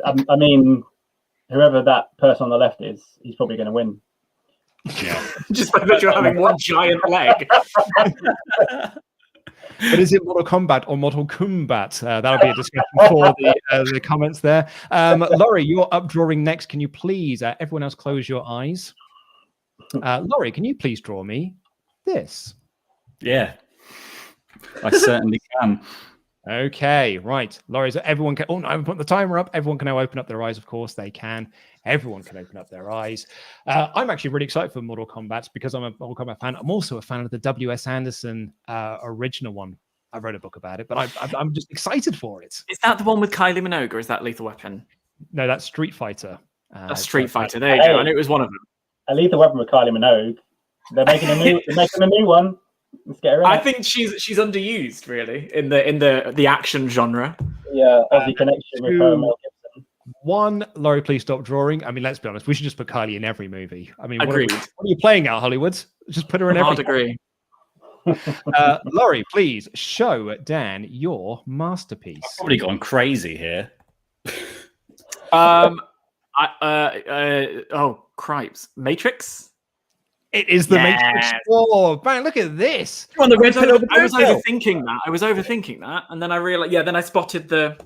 I mean, whoever that person on the left is, he's probably going to win. Yeah. Just because you're having one giant leg. But is it Mortal Kombat or Mortal Kombat? That'll be a discussion for the comments there. Laurie, you're up drawing next. Can you please, everyone else, close your eyes? Laurie, can you please draw me this? Yeah, I certainly can. Okay, right. Laurie, so everyone can. Oh, no, I haven't put the timer up. Everyone can now open up their eyes. Of course, they can. Everyone can open up their eyes. I'm actually really excited for Mortal Kombat because I'm a Mortal Kombat fan. I'm also a fan of the W.S. Anderson original one. I wrote a book about it, but I'm just excited for it. Is that the one with Kylie Minogue, or is that Lethal Weapon? No, that's Street Fighter. That's Street Fighter. There you go. I knew it was one of them. A Lethal Weapon with Kylie Minogue. They're making a new one. Let's get her in. I think she's underused, really, in the action genre. Yeah, Aussie connection with her and Mel Gibson. One, Laurie, please stop drawing. I mean, let's be honest. We should just put Kylie in every movie. I mean, Agreed. What are you playing at, Hollywood? Just put her in every. Hard agree. Laurie, please show Dan your masterpiece. I've probably gone crazy here. Oh, cripes. Matrix? It is the Matrix 4. Man, look at this. On the red I was overthinking that. And then I realized, then I spotted the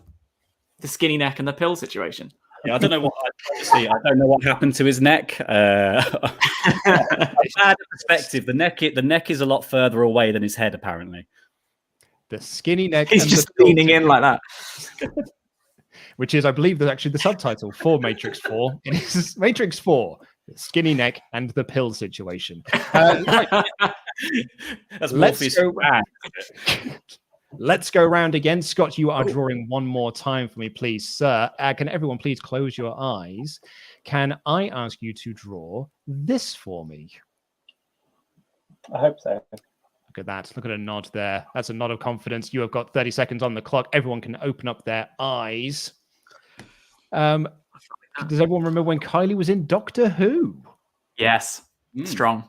skinny neck and the pill situation. Yeah, I don't know what happened to his neck. Bad perspective. The neck is a lot further away than his head, apparently. The skinny neck. He's just leaning in like that. Which is, I believe, that's actually the subtitle for Matrix 4. It is Matrix 4, the skinny neck and the pill situation. Right. Let's go round again. Scott, you are drawing one more time for me, please, sir. Can everyone please close your eyes? Can I ask you to draw this for me? I hope so. Look at that. Look at a nod there. That's a nod of confidence. You have got 30 seconds on the clock. Everyone can open up their eyes. Does everyone remember when Kylie was in Doctor Who? Yes. Strong.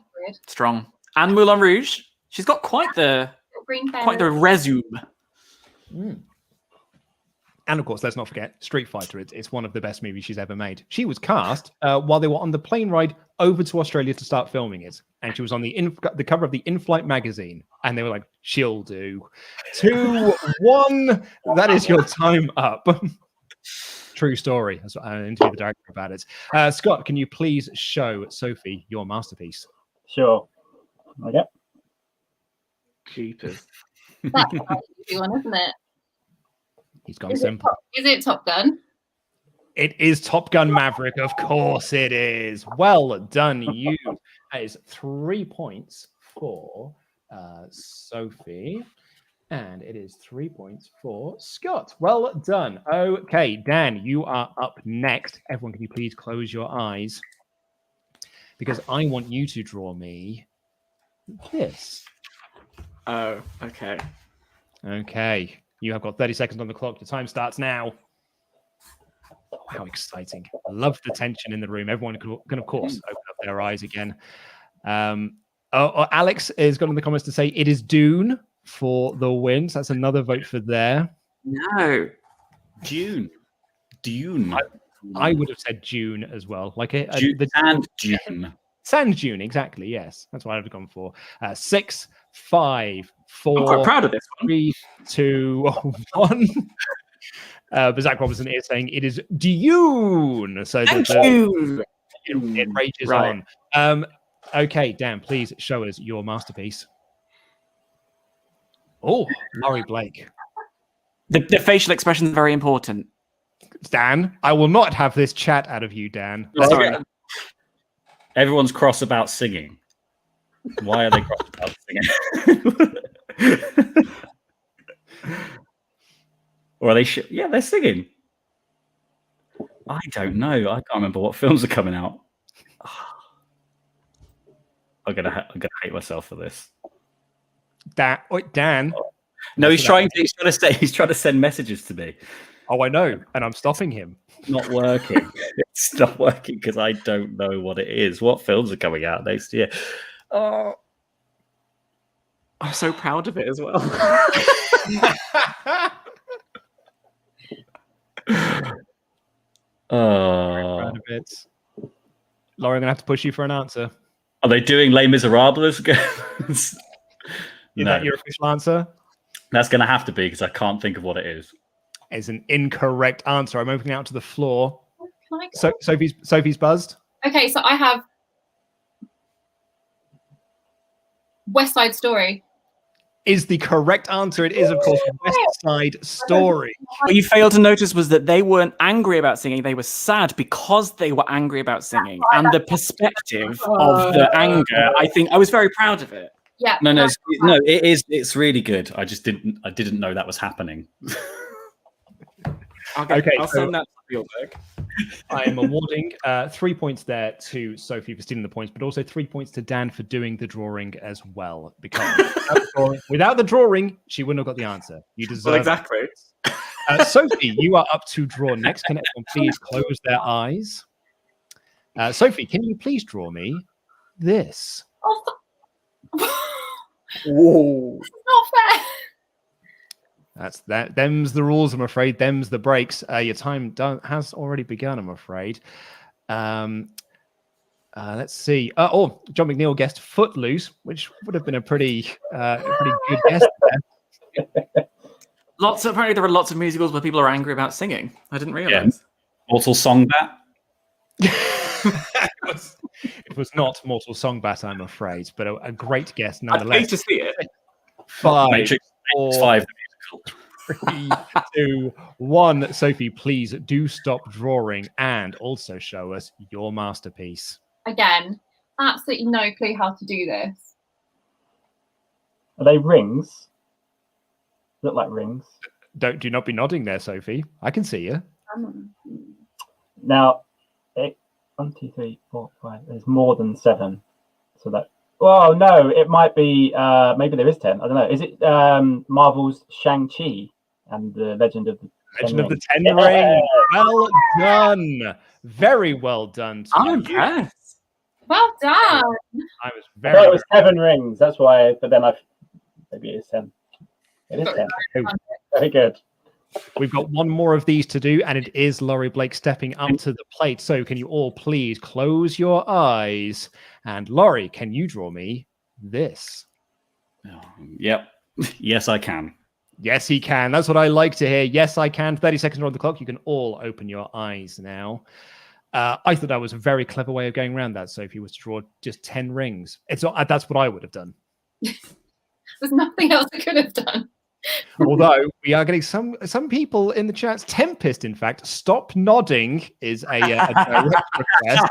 And Moulin Rouge. She's got quite the resume. And of course, let's not forget Street Fighter. It's one of the best movies she's ever made. She was cast while they were on the plane ride over to Australia to start filming it. And she was on the cover of the In-Flight magazine. And they were like, she'll do. 2-1. That is your time up. True story. I interviewed the director about it. Scott, can you please show Sophie your masterpiece? Sure. Okay. Jeepers. That's an easy one, isn't it? He's gone simple. Is it Top Gun? It is Top Gun Maverick. Of course it is. Well done, you. That is 3 points for Sophie. And it is 3 points for Scott. Well done. Okay, Dan, you are up next. Everyone, can you please close your eyes? Because I want you to draw me this. Oh, okay. Okay. You have got 30 seconds on the clock. The time starts now. Oh, how exciting. I love the tension in the room. Everyone can, of course, open up their eyes again. Alex is got in the comments to say it is Dune for the win. So that's another vote for there. No. Dune. I would have said June as well. Like Sand Dune. Sand Dune, exactly. Yes, that's what I would have gone for. 6, 5, 4. I'm quite proud of this one. 3, 2, 1. But Zach Robinson is saying it is Dune. So it rages on. Okay, Dan, please show us your masterpiece. Oh, Laurie Blake. The facial expression is very important. Dan, I will not have this chat out of you, Dan. Sorry. Everyone's cross about singing. Why are they cross about singing? Or are they? Yeah, they're singing. I don't know. I can't remember what films are coming out. I'm gonna hate myself for this. Dan. No, he's trying to send messages to me. Oh, I know, and I'm stopping him. It's not working. It's not working because I don't know what it is. What films are coming out next year? Oh, I'm so proud of it as well. Proud of it. Laurie, I'm gonna have to push you for an answer. Are they doing Les Miserables again? Is that your official answer? That's going to have to be because I can't think of what it is. It's an incorrect answer. I'm opening out to the floor. So Sophie's buzzed. Okay, so I have West Side Story. Is the correct answer. It is, of course, West Side Story. What you failed to notice was that they weren't angry about singing. They were sad because they were angry about singing. And the perspective of the anger, I think, I was very proud of it. Yeah. No, it is. It's really good. I didn't know that was happening. I'll send that to Spielberg. I am awarding 3 points there to Sophie for stealing the points, but also 3 points to Dan for doing the drawing as well. Because without the drawing, she wouldn't have got the answer. You deserve exactly. Sophie, you are up to draw next. Can everyone please close their eyes? Sophie, can you please draw me this? Whoa. It's not fair. That's that. Them's the rules, I'm afraid. Them's the breaks. Your time has already begun, I'm afraid. Let's see. John McNeil guessed Footloose, which would have been a pretty good guess there. Apparently there are lots of musicals where people are angry about singing. I didn't realize. Mortal Kombat. It was not Mortal Kombat, I'm afraid, but a great guess nonetheless. I'd hate to see it. 5, Matrix 4, 5. 3, 2, 1. Sophie, please do stop drawing and also show us your masterpiece. Again, absolutely no clue how to do this. Are they rings? Look like rings. Do not be nodding there, Sophie. I can see you. Now, 1, 2, 3, 4, 5. There's more than 7. So that. Well, no, it might be. Maybe there is 10. I don't know. Is it Marvel's Shang-Chi and the Legend of the Ten Rings? Well done. Very well done. I'm impressed. Well done. I was I thought it was 7 rings. That's why. But then maybe it is 10. It is 10. Very good. We've got one more of these to do, and it is Laurie Blake stepping up to the plate. So can you all please close your eyes? And Laurie, can you draw me this? Yep. Yes, I can. Yes, he can. That's what I like to hear. Yes, I can. 30 seconds on the clock. You can all open your eyes now. I thought that was a very clever way of going around that, Sophie, was to draw just 10 rings. That's what I would have done. There's nothing else I could have done. Although we are getting some people in the chats. Tempest, in fact, stop nodding is a direct request.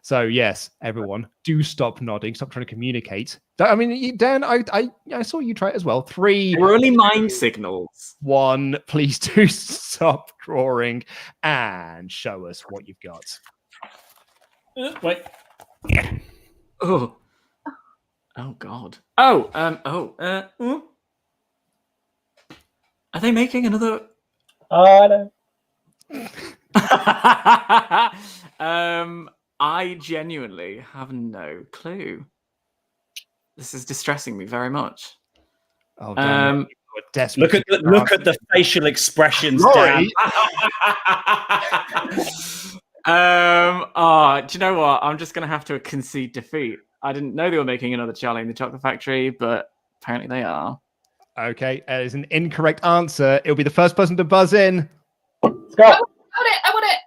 So yes, everyone, do stop nodding. Stop trying to communicate. I mean, Dan, I saw you try it as well. 3. We're only mind signals. 1. Please do stop drawing and show us what you've got. Wait. Yeah. Oh. Oh God. Oh. Are they making another? Oh, I know. I genuinely have no clue. This is distressing me very much. Oh, damn it. Look at the facial expressions, Dan. Do you know what? I'm just gonna have to concede defeat. I didn't know they were making another Charlie in the Chocolate Factory, but apparently they are. Okay, as an incorrect answer. It'll be the first person to buzz in. Scott. I want it.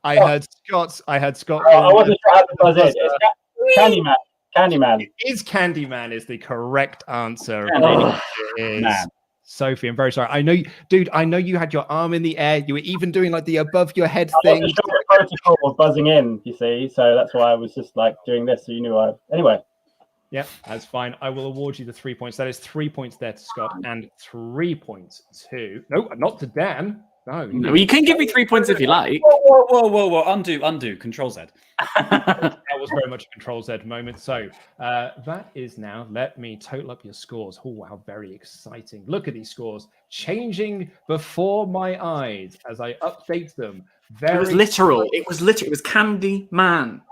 I heard Scott. I wasn't sure how to buzz in. It's Candyman. Candyman. It is Candyman is the correct answer. Oh, it is. man. Sophie, I'm very sorry. I know, dude. I know you had your arm in the air. You were even doing like the above your head thing. The protocol was buzzing in, you see, so that's why I was just like doing this, so you knew I. Anyway. Yeah, that's fine. I will award you the 3 points. That is 3 points there to Scott and 3 points to not to Dan. No, you can give me 3 points if you like. Whoa! Undo. Control Z. That was very much a Control Z moment. So that is now. Let me total up your scores. Oh, how very exciting! Look at these scores changing before my eyes as I update them. It was literal. It was Candyman.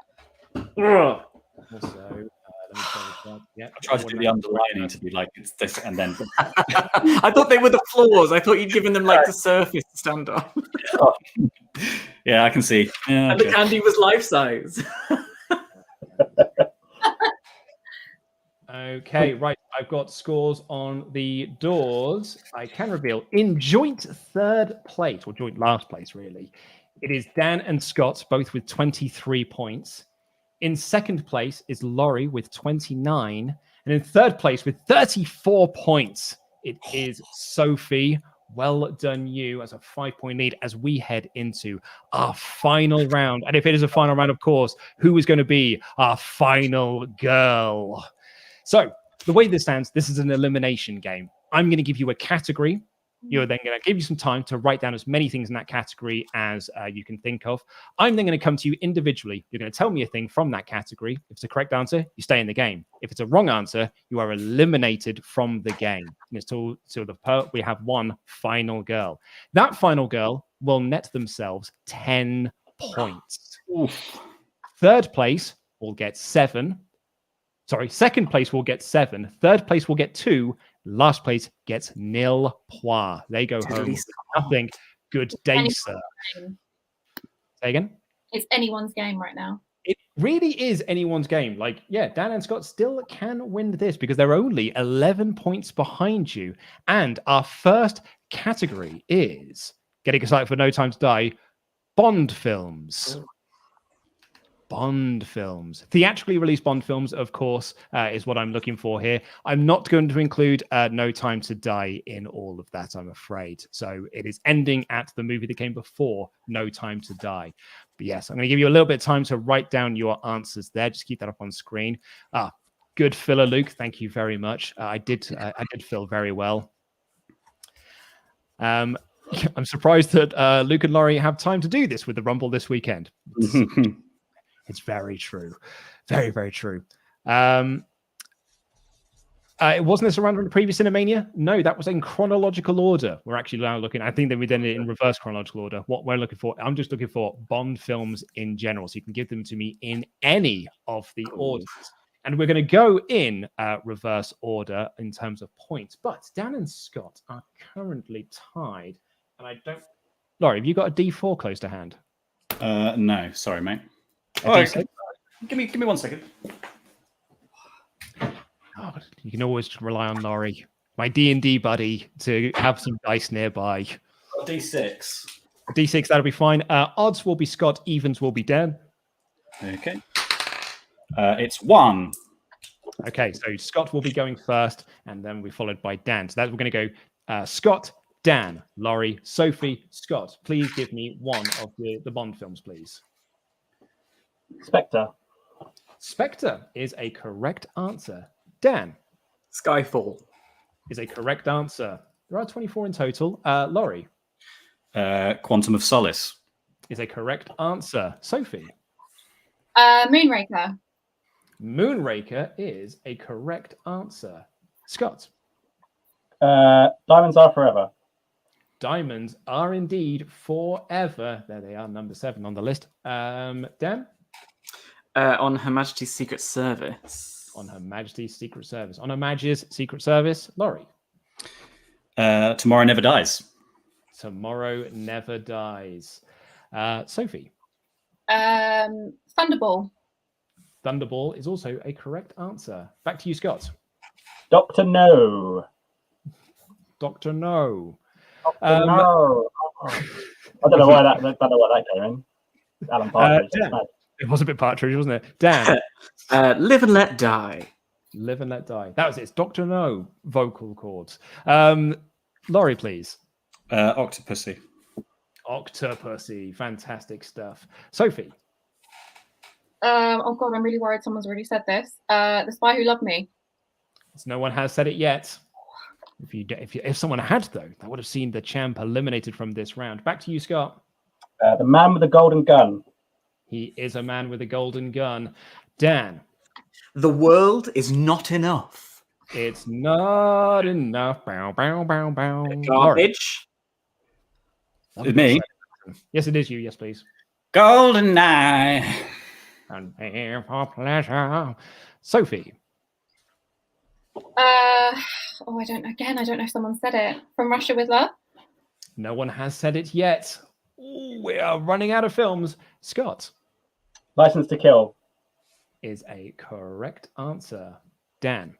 Also, I tried to do the underlining to be like it's this, and then I thought they were the floors. I thought you'd given them like the surface to stand on. Yeah, I can see. Yeah, and the candy was life size. Okay, right. I've got scores on the doors. I can reveal in joint third place, or joint last place, really. It is Dan and Scott, both with 23 points. In second place is Laurie with 29. And in third place with 34 points, it is Sophie. Well done, you, as a 5-point lead as we head into our final round. And if it is a final round, of course, who is going to be our final girl? So the way this stands, this is an elimination game. I'm going to give you a category. You're then going to give you some time to write down as many things in that category as you can think of. I'm then going to come to you individually. You're going to tell me a thing from that category. If it's a correct answer, you stay in the game. If it's a wrong answer, you are eliminated from the game. And it's we have one final girl. That final girl will net themselves 10 points. Oof. Third place will get 7. Sorry, second place will get 7. Third place will get 2. Last place gets 0 points. They go home with nothing. Good day, sir. Say again? It's anyone's game right now. It really is anyone's game. Like, yeah, Dan and Scott still can win this because they're only 11 points behind you. And our first category is, getting excited for No Time to Die, Bond films. Bond films. Theatrically released Bond films, of course, is what I'm looking for here. I'm not going to include No Time to Die in all of that, I'm afraid. So it is ending at the movie that came before No Time to Die. But yes, I'm going to give you a little bit of time to write down your answers there. Just keep that up on screen. Good filler, Luke. Thank you very much. I did fill very well. I'm surprised that Luke and Laurie have time to do this with the Rumble this weekend. It's very true. Very, very true. It wasn't this around on the previous CineMania? No, that was in chronological order. We're actually now looking, I think that we did it in reverse chronological order. What we're looking for, I'm just looking for Bond films in general. So you can give them to me in any of the orders. And we're going to go in reverse order in terms of points. But Dan and Scott are currently tied. And I don't... Laurie, have you got a D4 close to hand? No, sorry, mate. Okay. Give me 1 second. God, you can always rely on Laurie, my D&D buddy, to have some dice nearby. D6. D6, that'll be fine. Odds will be Scott, evens will be Dan. Okay. It's 1. Okay, so Scott will be going first, and then we'll be followed by Dan. So that we're going to go Scott, Dan, Laurie, Sophie, Scott. Please give me one of the Bond films, please. Spectre. Spectre is a correct answer. Dan Skyfall is a correct answer. There are 24 in total. Laurie Quantum of Solace is a correct answer. Sophie Moonraker. Moonraker is a correct answer. Scott Diamonds Are Forever. Diamonds Are Indeed Forever. There they are, number 7 on the list. Dan on Her Majesty's Secret Service. On Her Majesty's Secret Service. On Her Majesty's Secret Service. Laurie Tomorrow Never Dies. Tomorrow Never Dies. Sophie Thunderball. Thunderball is also a correct answer. Back to you, Scott. Dr. No. Dr. No. No. I don't know why that came in. Alan Partridge. It was a bit Partridge, wasn't it? Dan. Live and Let Die. Live and Let Die. That was it. It's Dr. No vocal cords. Laurie, please. Octopussy. Octopussy. Fantastic stuff. Sophie. Oh God, I'm really worried someone's already said this. The Spy Who Loved Me. No one has said it yet. If someone had, though, that would have seen the champ eliminated from this round. Back to you, Scott. The Man with the Golden Gun. He is a man with a golden gun. Dan. The World Is Not Enough. It's not enough. Bow, bow, bow, bow. Garbage. It's me. Yes, it is you. Yes, please. Golden Eye. And here for pleasure. Sophie. I don't know if someone said it. From Russia with Love. No one has said it yet. Ooh, we are running out of films. Scott. License to Kill is a correct answer. Dan.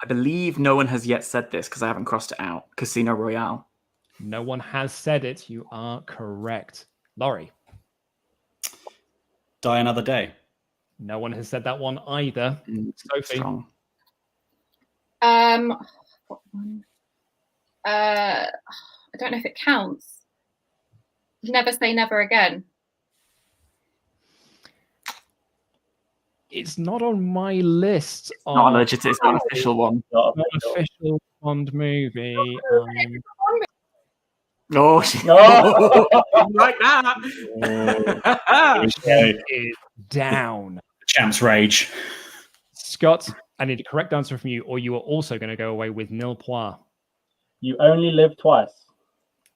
I believe no one has yet said this because I haven't crossed it out. Casino Royale. No one has said it. You are correct. Laurie. Die Another Day. No one has said that one either. Sophie. Strong. What one? I don't know if it counts. Never Say Never Again. It's not on my list. It's not an official one. Not an official Bond movie. Oh, like that. Is down. Champ's Rage. Scott, I need a correct answer from you, or you are also going to go away with nil points. You Only Live Twice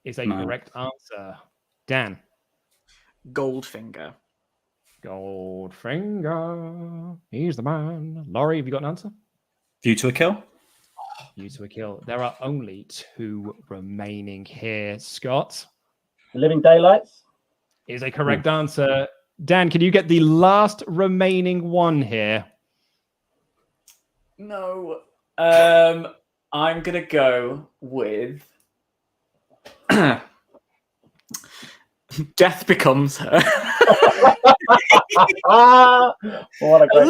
is a correct answer. Dan. Goldfinger. Goldfinger. He's the man. Laurie, have you got an answer? View to a Kill. View to a Kill. There are only 2 remaining here. Scott. Living Daylights is a correct answer. Dan, can you get the last remaining one here? No. I'm going to go with Death Becomes Her. What a great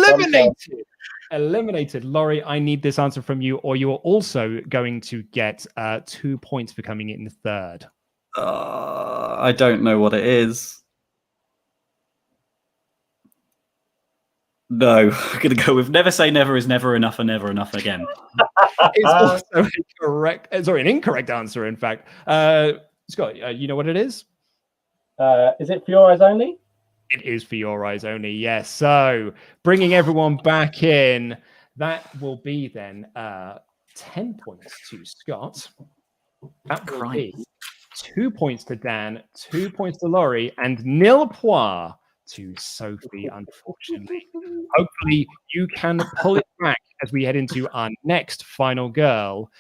Eliminated. Laurie, I need this answer from you, or you are also going to get 2 points for coming in third. I don't know what it is. No, I'm going to go with Never Say Never Is Never Enough and Never Enough Again. It's also an incorrect answer, in fact. Scott, you know what it is? Is it For Your Eyes Only? It is For Your Eyes Only, yes. So, bringing everyone back in, that will be then 10 points to Scott. That will be 2 points to Dan, 2 points to Laurie, and nil points to Sophie, unfortunately. Hopefully, you can pull it back as we head into our next final girl.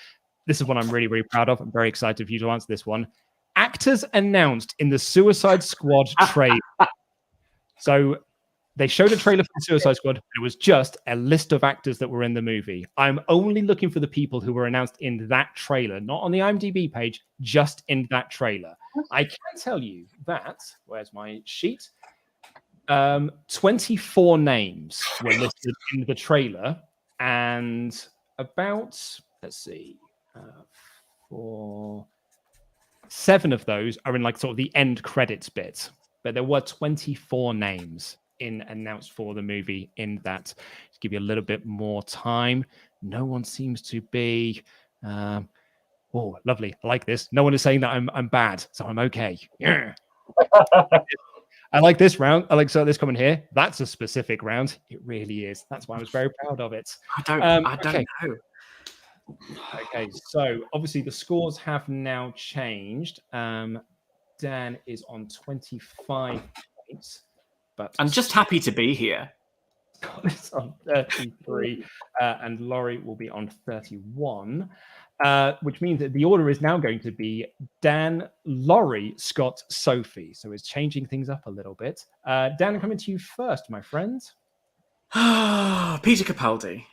This is one I'm really, really proud of. I'm very excited for you to answer this one. Actors announced in the Suicide Squad trailer. So they showed a trailer for the Suicide Squad. It was just a list of actors that were in the movie. I'm only looking for the people who were announced in that trailer, not on the IMDb page, just in that trailer. I can tell you that, where's my sheet? 24 names were listed in the trailer, And about, let's see, 7 of those are in like sort of the end credits bit. But there were 24 names announced for the movie in that. To give you a little bit more time. No one seems to be... oh, lovely. I like this. No one is saying that I'm bad, so I'm okay. Yeah. I like this round. I like this coming here. That's a specific round. It really is. That's why I was very proud of it. I don't know. Okay, so obviously the scores have now changed. Dan is on 25 points, but I'm just happy to be here. Scott is on 33, and Laurie will be on 31. Which means that the order is now going to be Dan, Laurie, Scott, Sophie. So it's changing things up a little bit. Dan, I'm coming to you first, my friend. Peter Capaldi.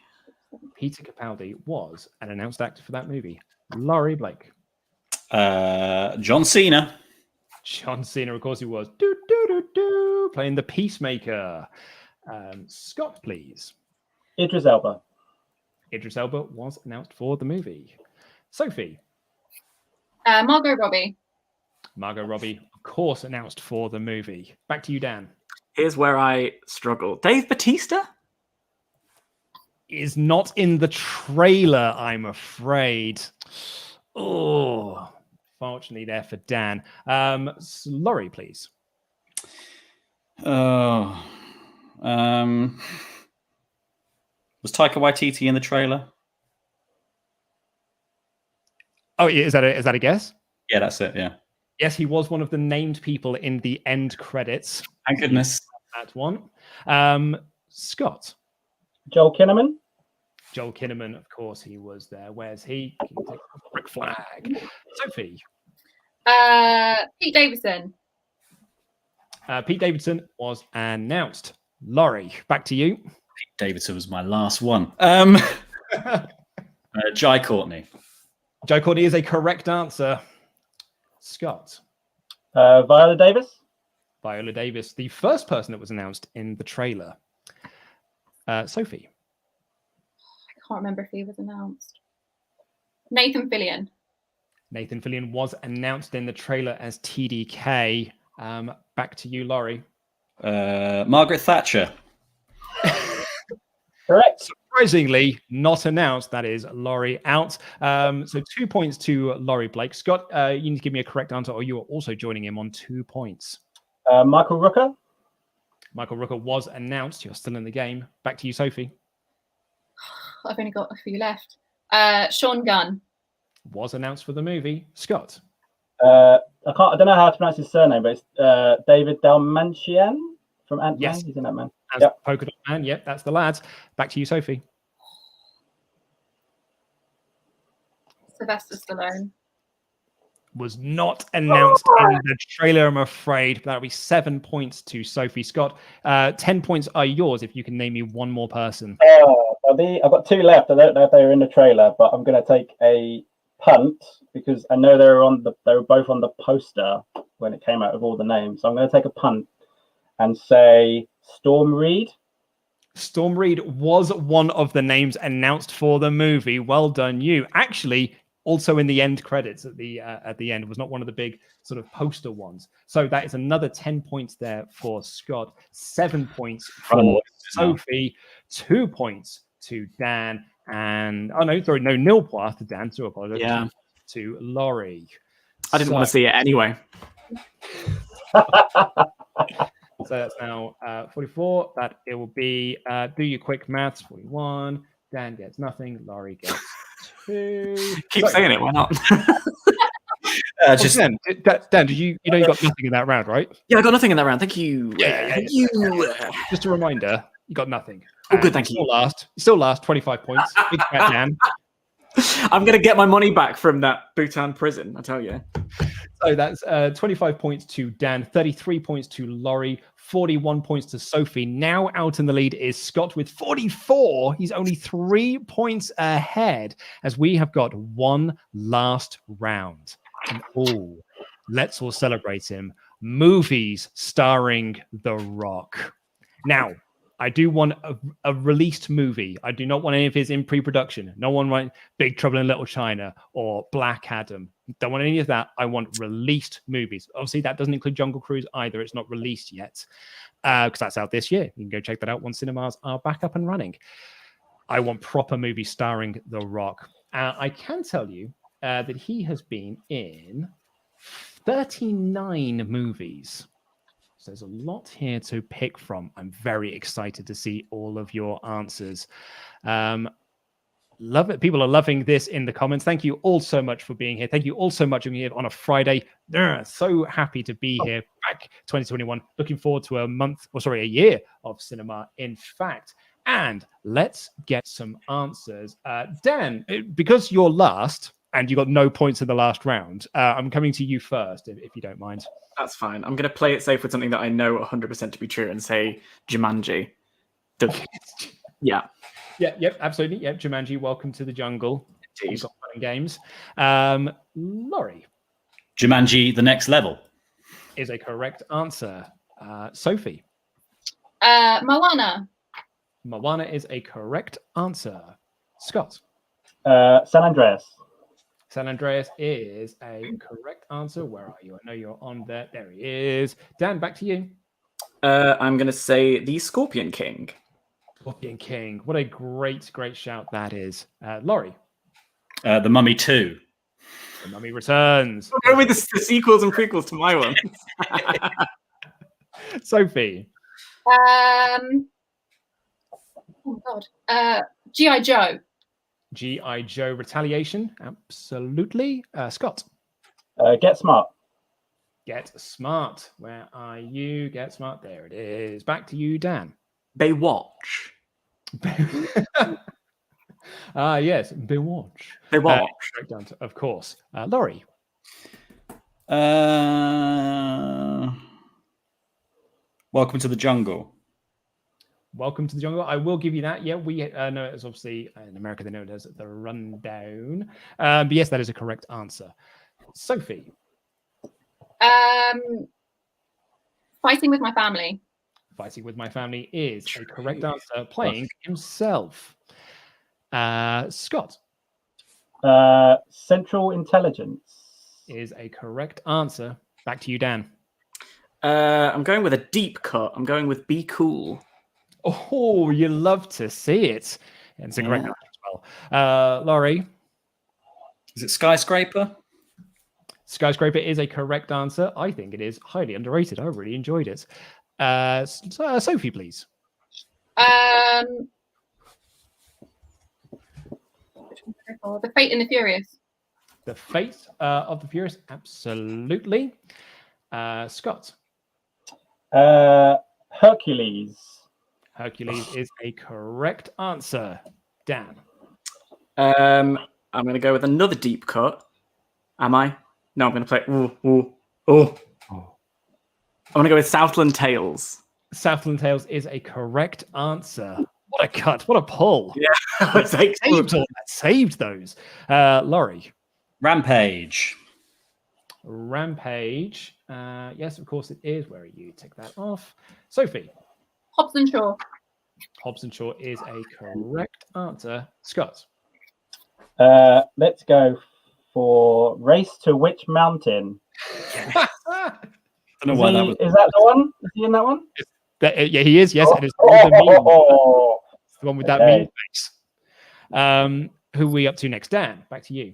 Peter Capaldi was an announced actor for that movie. Laurie Blake. John Cena. John Cena, of course, he was. Playing the Peacemaker. Scott, please. Idris Elba. Idris Elba was announced for the movie. Sophie. Margot Robbie. Margot Robbie, of course, announced for the movie. Back to you, Dan. Here's where I struggle. Dave Bautista? Is not in the trailer, I'm afraid. Oh, fortunately there for Dan. Laurie, please. Was Taika Waititi in the trailer? Oh, is that a guess? Yeah, that's it. Yeah. Yes, he was one of the named people in the end credits. Thank goodness. That one. Scott. Joel Kinnaman. Joel Kinnaman, of course, he was there. Where's he? Rick Flag. Sophie. Pete Davidson. Pete Davidson was announced. Laurie, back to you. Pete Davidson was my last one. Jai Courtney. Jai Courtney is a correct answer. Scott. Viola Davis. Viola Davis, the first person that was announced in the trailer. Sophie. I can't remember if he was announced. Nathan Fillion. Nathan Fillion was announced in the trailer as TDK. Back to you, Laurie. Margaret Thatcher. Correct. Surprisingly, not announced. That is Laurie out. So 2 points to Laurie Blake. Scott, you need to give me a correct answer, or you are also joining him on 2 points. Michael Rooker. Michael Rooker was announced. You're still in the game. Back to you, Sophie. I've only got a few left. Sean Gunn. Was announced for the movie. Scott. I don't know how to pronounce his surname, but it's David Dalmanchian from Ant-Man. Yes. He's in Ant-Man. As Polka Dot Man. Yep, that's the lads. Back to you, Sophie. Sylvester Stallone. Was not announced in the trailer, I'm afraid. That'll be 7 points to Sophie. Scott, 10 points are yours if you can name me one more person. I've got 2 left. I don't know if they were in the trailer, but I'm going to take a punt because I know they were both on the poster when it came out with all the names. So I'm going to take a punt and say Storm Reed. Storm Reed was one of the names announced for the movie. Well done, you. Actually, also in the end credits at the end, was not one of the big sort of poster ones. So that is another 10 points there for Scott, 7 points for Sophie, 2 points to Dan, and nil points to Dan. So apologize. Yeah. To Laurie. I didn't want to see it anyway. So that's now 44. That it will be, do your quick maths, 41. Dan gets nothing. Laurie gets 2. Keep saying it. Why not? Dan, did you got nothing in that round, right? Yeah, I got nothing in that round. Thank you. Yeah. Just a reminder, you got nothing. Oh, good, thank you. Still last, 25 points. Big fat Dan. I'm going to get my money back from that Bhutan prison, I tell you. So that's 25 points to Dan, 33 points to Laurie, 41 points to Sophie. Now out in the lead is Scott with 44. He's only 3 points ahead as we have got one last round. And let's all celebrate him. Movies starring The Rock. Now, I do want a released movie. I do not want any of his in pre-production. No one want Big Trouble in Little China or Black Adam. Don't want any of that. I want released movies. Obviously, that doesn't include Jungle Cruise either. It's not released yet because that's out this year. You can go check that out once cinemas are back up and running. I want proper movies starring The Rock. I can tell you that he has been in 39 movies. So there's a lot here to pick from. I'm very excited to see all of your answers. Love it. People are loving this in the comments. Thank you all so much for being here. Thank you all so much for being here on a Friday. So happy to be here back 2021. Looking forward to a year of cinema, in fact. And let's get some answers. Dan, because you're last and you got no points in the last round, I'm coming to you first, if you don't mind. That's fine. I'm going to play it safe with something that I know 100% to be true and say Jumanji. Yeah. Yeah, yep, absolutely. Yep, Jumanji, Welcome to the Jungle. Indeed. Got fun and games. Laurie. Jumanji, The Next Level. Is a correct answer. Sophie. Moana. Moana is a correct answer. Scott. San Andreas. San Andreas is a correct answer. Where are you? I know you're on there. There he is. Dan, back to you. I'm going to say The Scorpion King. Scorpion King. What a great shout that is. Laurie. The Mummy 2. The Mummy Returns. Go with the sequels and prequels to my one. Sophie. Oh God. G.I. Joe. G.I. Joe Retaliation. Absolutely. Scott. Get Smart. Get Smart. Where are you? Get Smart. There it is. Back to you, Dan. Baywatch. Yes. Baywatch. Baywatch. Of course. Laurie. Welcome to the Jungle. Welcome to the Jungle. I will give you that. Yeah, we know it as obviously in America they know it as The Rundown. But yes, that is a correct answer. Sophie. Fighting with My Family. Fighting with My Family is a correct answer. Playing himself. Scott. Central Intelligence is a correct answer. Back to you, Dan. I'm going with a deep cut. I'm going with Be Cool. Oh, you love to see it. And it's a great answer as well. Laurie. Is it Skyscraper? Skyscraper is a correct answer. I think it is highly underrated. I really enjoyed it. Sophie, please. The Fate and the Furious. The Fate of the Furious, absolutely. Scott. Hercules. Hercules is a correct answer. Dan. I'm going to go with another deep cut. Am I? No, I'm going to play. I'm going to go with Southland Tales. Southland Tales is a correct answer. What a cut! What a pull! Yeah, it's like saved those. Laurie. Rampage. Rampage. Yes, of course it is. Where are you? Take that off. Sophie. Hobbs and Shaw. Hobbs and Shaw is a correct answer. Scott. Let's go for Race to Witch Mountain. I don't know why that was. Is that the one? Is he in that one? Yeah, he is. Yes, and it's the one with that mean face. Who are we up to next? Dan, back to you.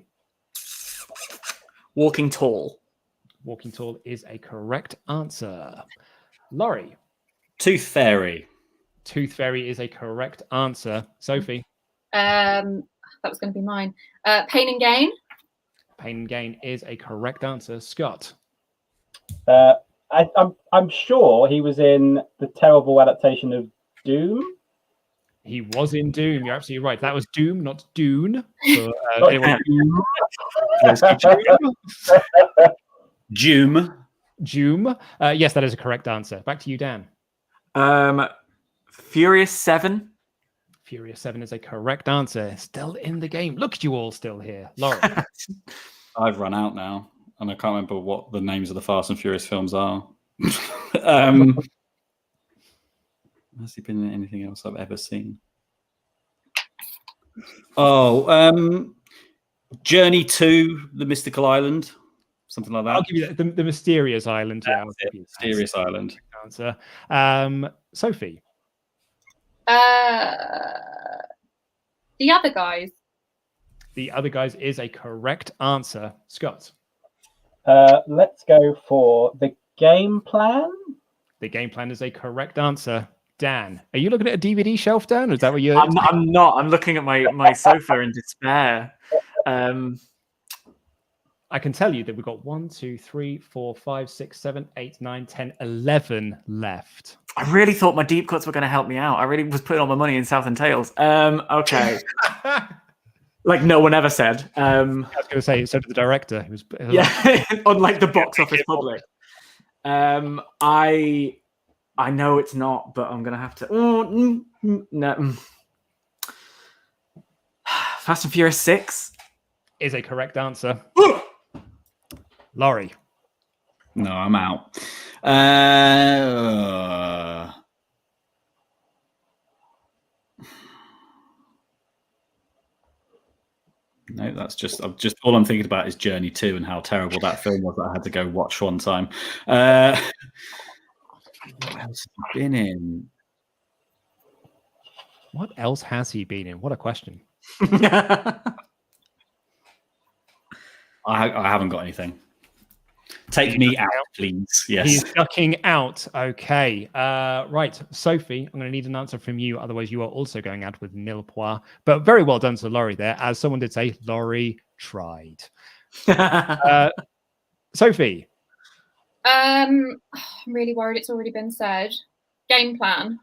Walking Tall. Walking Tall is a correct answer. Laurie. Tooth Fairy. Tooth Fairy is a correct answer. Sophie. That was going to be mine. Pain and Gain. Pain and Gain is a correct answer. Scott. I'm sure he was in the terrible adaptation of Doom. He was in Doom. You're absolutely right. That was Doom, not Dune. Doom. Doom. Yes, that is a correct answer. Back to you, Dan. Furious 7. Furious 7 is a correct answer. Still in the game. Look at you all still here. Laurie. I've run out now, and I can't remember what the names of the Fast and Furious films are. Has he been in anything else I've ever seen? Oh, Journey to the Mystical Island, something like that. I'll give you the Mysterious Island. Yeah, Mysterious Island. Answer. Sophie. The Other Guys. The Other Guys is a correct answer. Scott. Let's go for The Game Plan. The Game Plan is a correct answer. Dan, are you looking at a DVD shelf, Dan? Or is that what you're? I'm not. I'm looking at my sofa in despair. I can tell you that we've got 1, 2, 3, 4, 5, 6, 7, 8, 9, 10, 11 left. I really thought my deep cuts were going to help me out. I really was putting all my money in South and Tales. Okay. Like no one ever said. I was going to say, so did the director. Who was, yeah, unlike the box office public. I know it's not, but I'm going to have to... no. Fast and Furious 6? Is a correct answer. Laurie. No, I'm out. No, that's just all I'm thinking about is Journey 2 and how terrible that film was that I had to go watch one time. What else has he been in? What else has he been in? What a question. I haven't got anything. Take me out, please. Yes. He's ducking out. Okay. Right. Sophie, I'm going to need an answer from you. Otherwise, you are also going out with nil points. But very well done to Laurie there. As someone did say, Laurie tried. Sophie. I'm really worried it's already been said. Game Plan.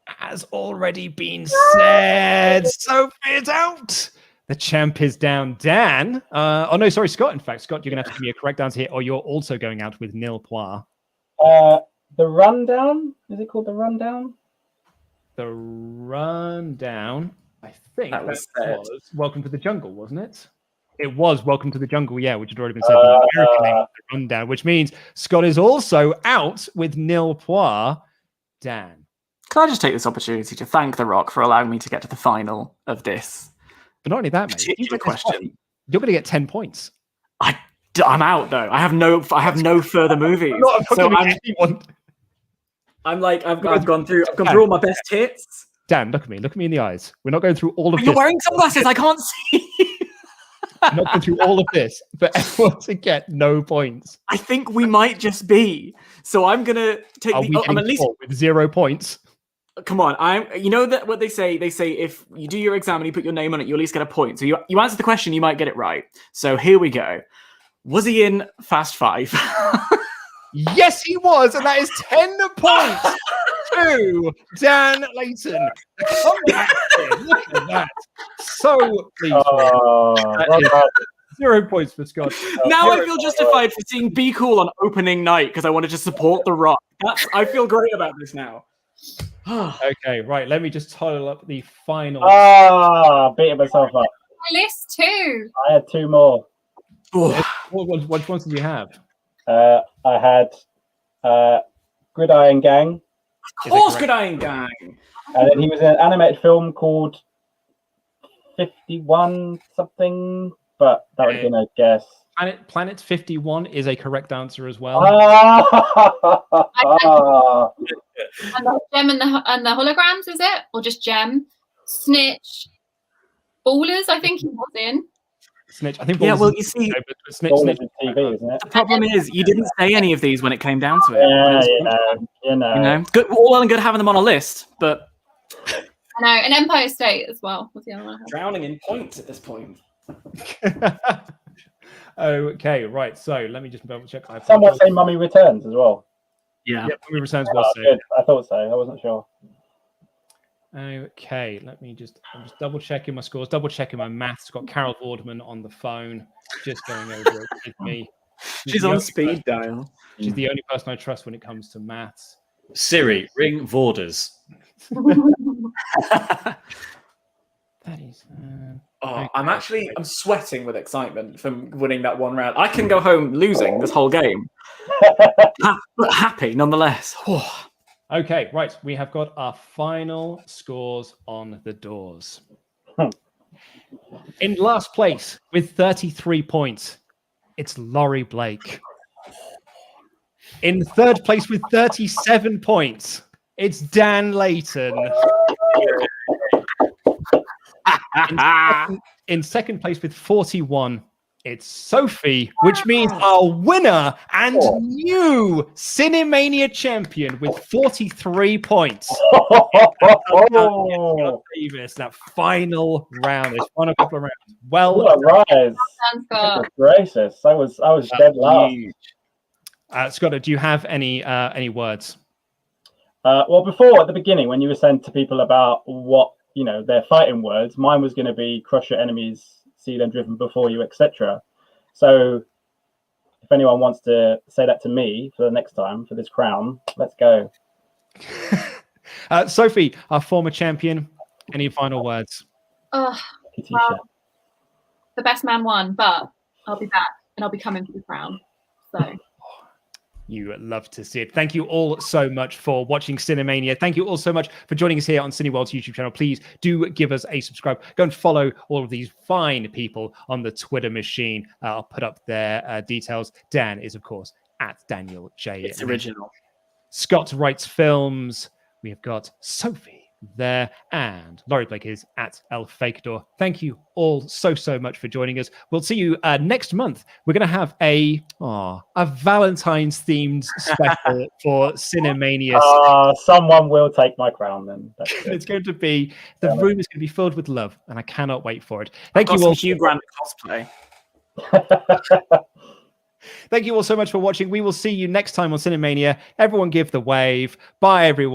Has already been said. Sophie is out. The champ is down. Dan. Oh, no, sorry, Scott. In fact, Scott, you're going to have to give me a correct answer here, or you're also going out with nil points. The Rundown? Is it called The Rundown? The Rundown. I think that was Welcome to the Jungle, wasn't it? It was Welcome to the Jungle, yeah, which had already been said. The American name of The Rundown, which means Scott is also out with nil points. Dan. Can I just take this opportunity to thank The Rock for allowing me to get to the final of this? But not only that, mate. Particular question. You're going to get 10 points. I'm out though. I have no further movies. I've gone through all my best hits. Dan, look at me. Look at me in the eyes. We're not going through all of this. You're wearing sunglasses. I can't see. I'm not going through all of this for everyone to get no points. I think we might just be. So I'm gonna take. I'm at least with 0 points. Come on, you know that what they say. They say if you do your exam and you put your name on it, you at least get a point. So you answer the question, you might get it right. So here we go. Was he in Fast 5? Yes, he was, and that is 10 points to Dan Layton. Comeback here. Look at that. So pleased. 0 points for Scott. Now I feel justified for seeing Be Cool on opening night because I wanted to support The Rock. I feel great about this now. Okay, right. Let me just total up the final. Beating myself up. My list too. I had 2 more. Which ones did you have? I had Gridiron Gang. Of course, Gridiron Gang. And then he was in an animated film called 51 something, but that would have been a guess. Planet 51 is a correct answer as well. And the Gem and the Holograms, is it? Or just Gem? Snitch. Ballers, I think he was in. Snitch. I think. Yeah, well, you see, Snitch TV, isn't it? the problem is you didn't say any of these when it came down to it. You know. Good, all well and good having them on a list, but I know, and Empire State as well was the other one. Drowning in points at this point. Okay, right. So let me just double check. Someone say Mummy Returns as well. Yeah, Mummy Returns was said. Good. I thought so. I wasn't sure. Okay, I'm just double checking my scores, double checking my maths. Got Carol Vorderman on the phone, just going over it with me. She's on speed dial. She's the only person I trust when it comes to maths. Siri, ring Vorders. That is. I'm sweating with excitement from winning that one round. I can go home losing this whole game, but happy nonetheless. Okay, right. We have got our final scores on the doors. In last place with 33 points, it's Laurie Blake. In third place with 37 points, it's Dan Layton. In second place with 41, it's Sophie, which means our winner and new CineMania champion with 43 points. Davis, that final round, this final couple of rounds. Well, rise. Gracious. I was dead last. Scott, do you have any words? Well, before at the beginning, when you were saying to people about what their fighting words, mine was going to be crush your enemies, see them driven before you, etc. So if anyone wants to say that to me for the next time for this crown, let's go. Sophie, our former champion, any final words? Well, the best man won, but I'll be back and I'll be coming for the crown. So you love to see it. Thank you all so much for watching CineMania. Thank you all so much for joining us here on Cineworld's YouTube channel. Please do give us a subscribe. Go and follow all of these fine people on the Twitter machine. I'll put up their details. Dan is, of course, at Daniel J. It's original. Scott writes films. We have got Sophie there, and Laurie Blake is at El Fakador. Thank you all so much for joining us. We'll see you next month. We're going to have a Valentine's themed special for CineMania. Someone will take my crown then. It's going to be, the room is going to be filled with love, and I cannot wait for it. Thank you all. Hugh Grant cosplay. Thank you all so much for watching. We will see you next time on CineMania. Everyone give the wave. Bye, everyone.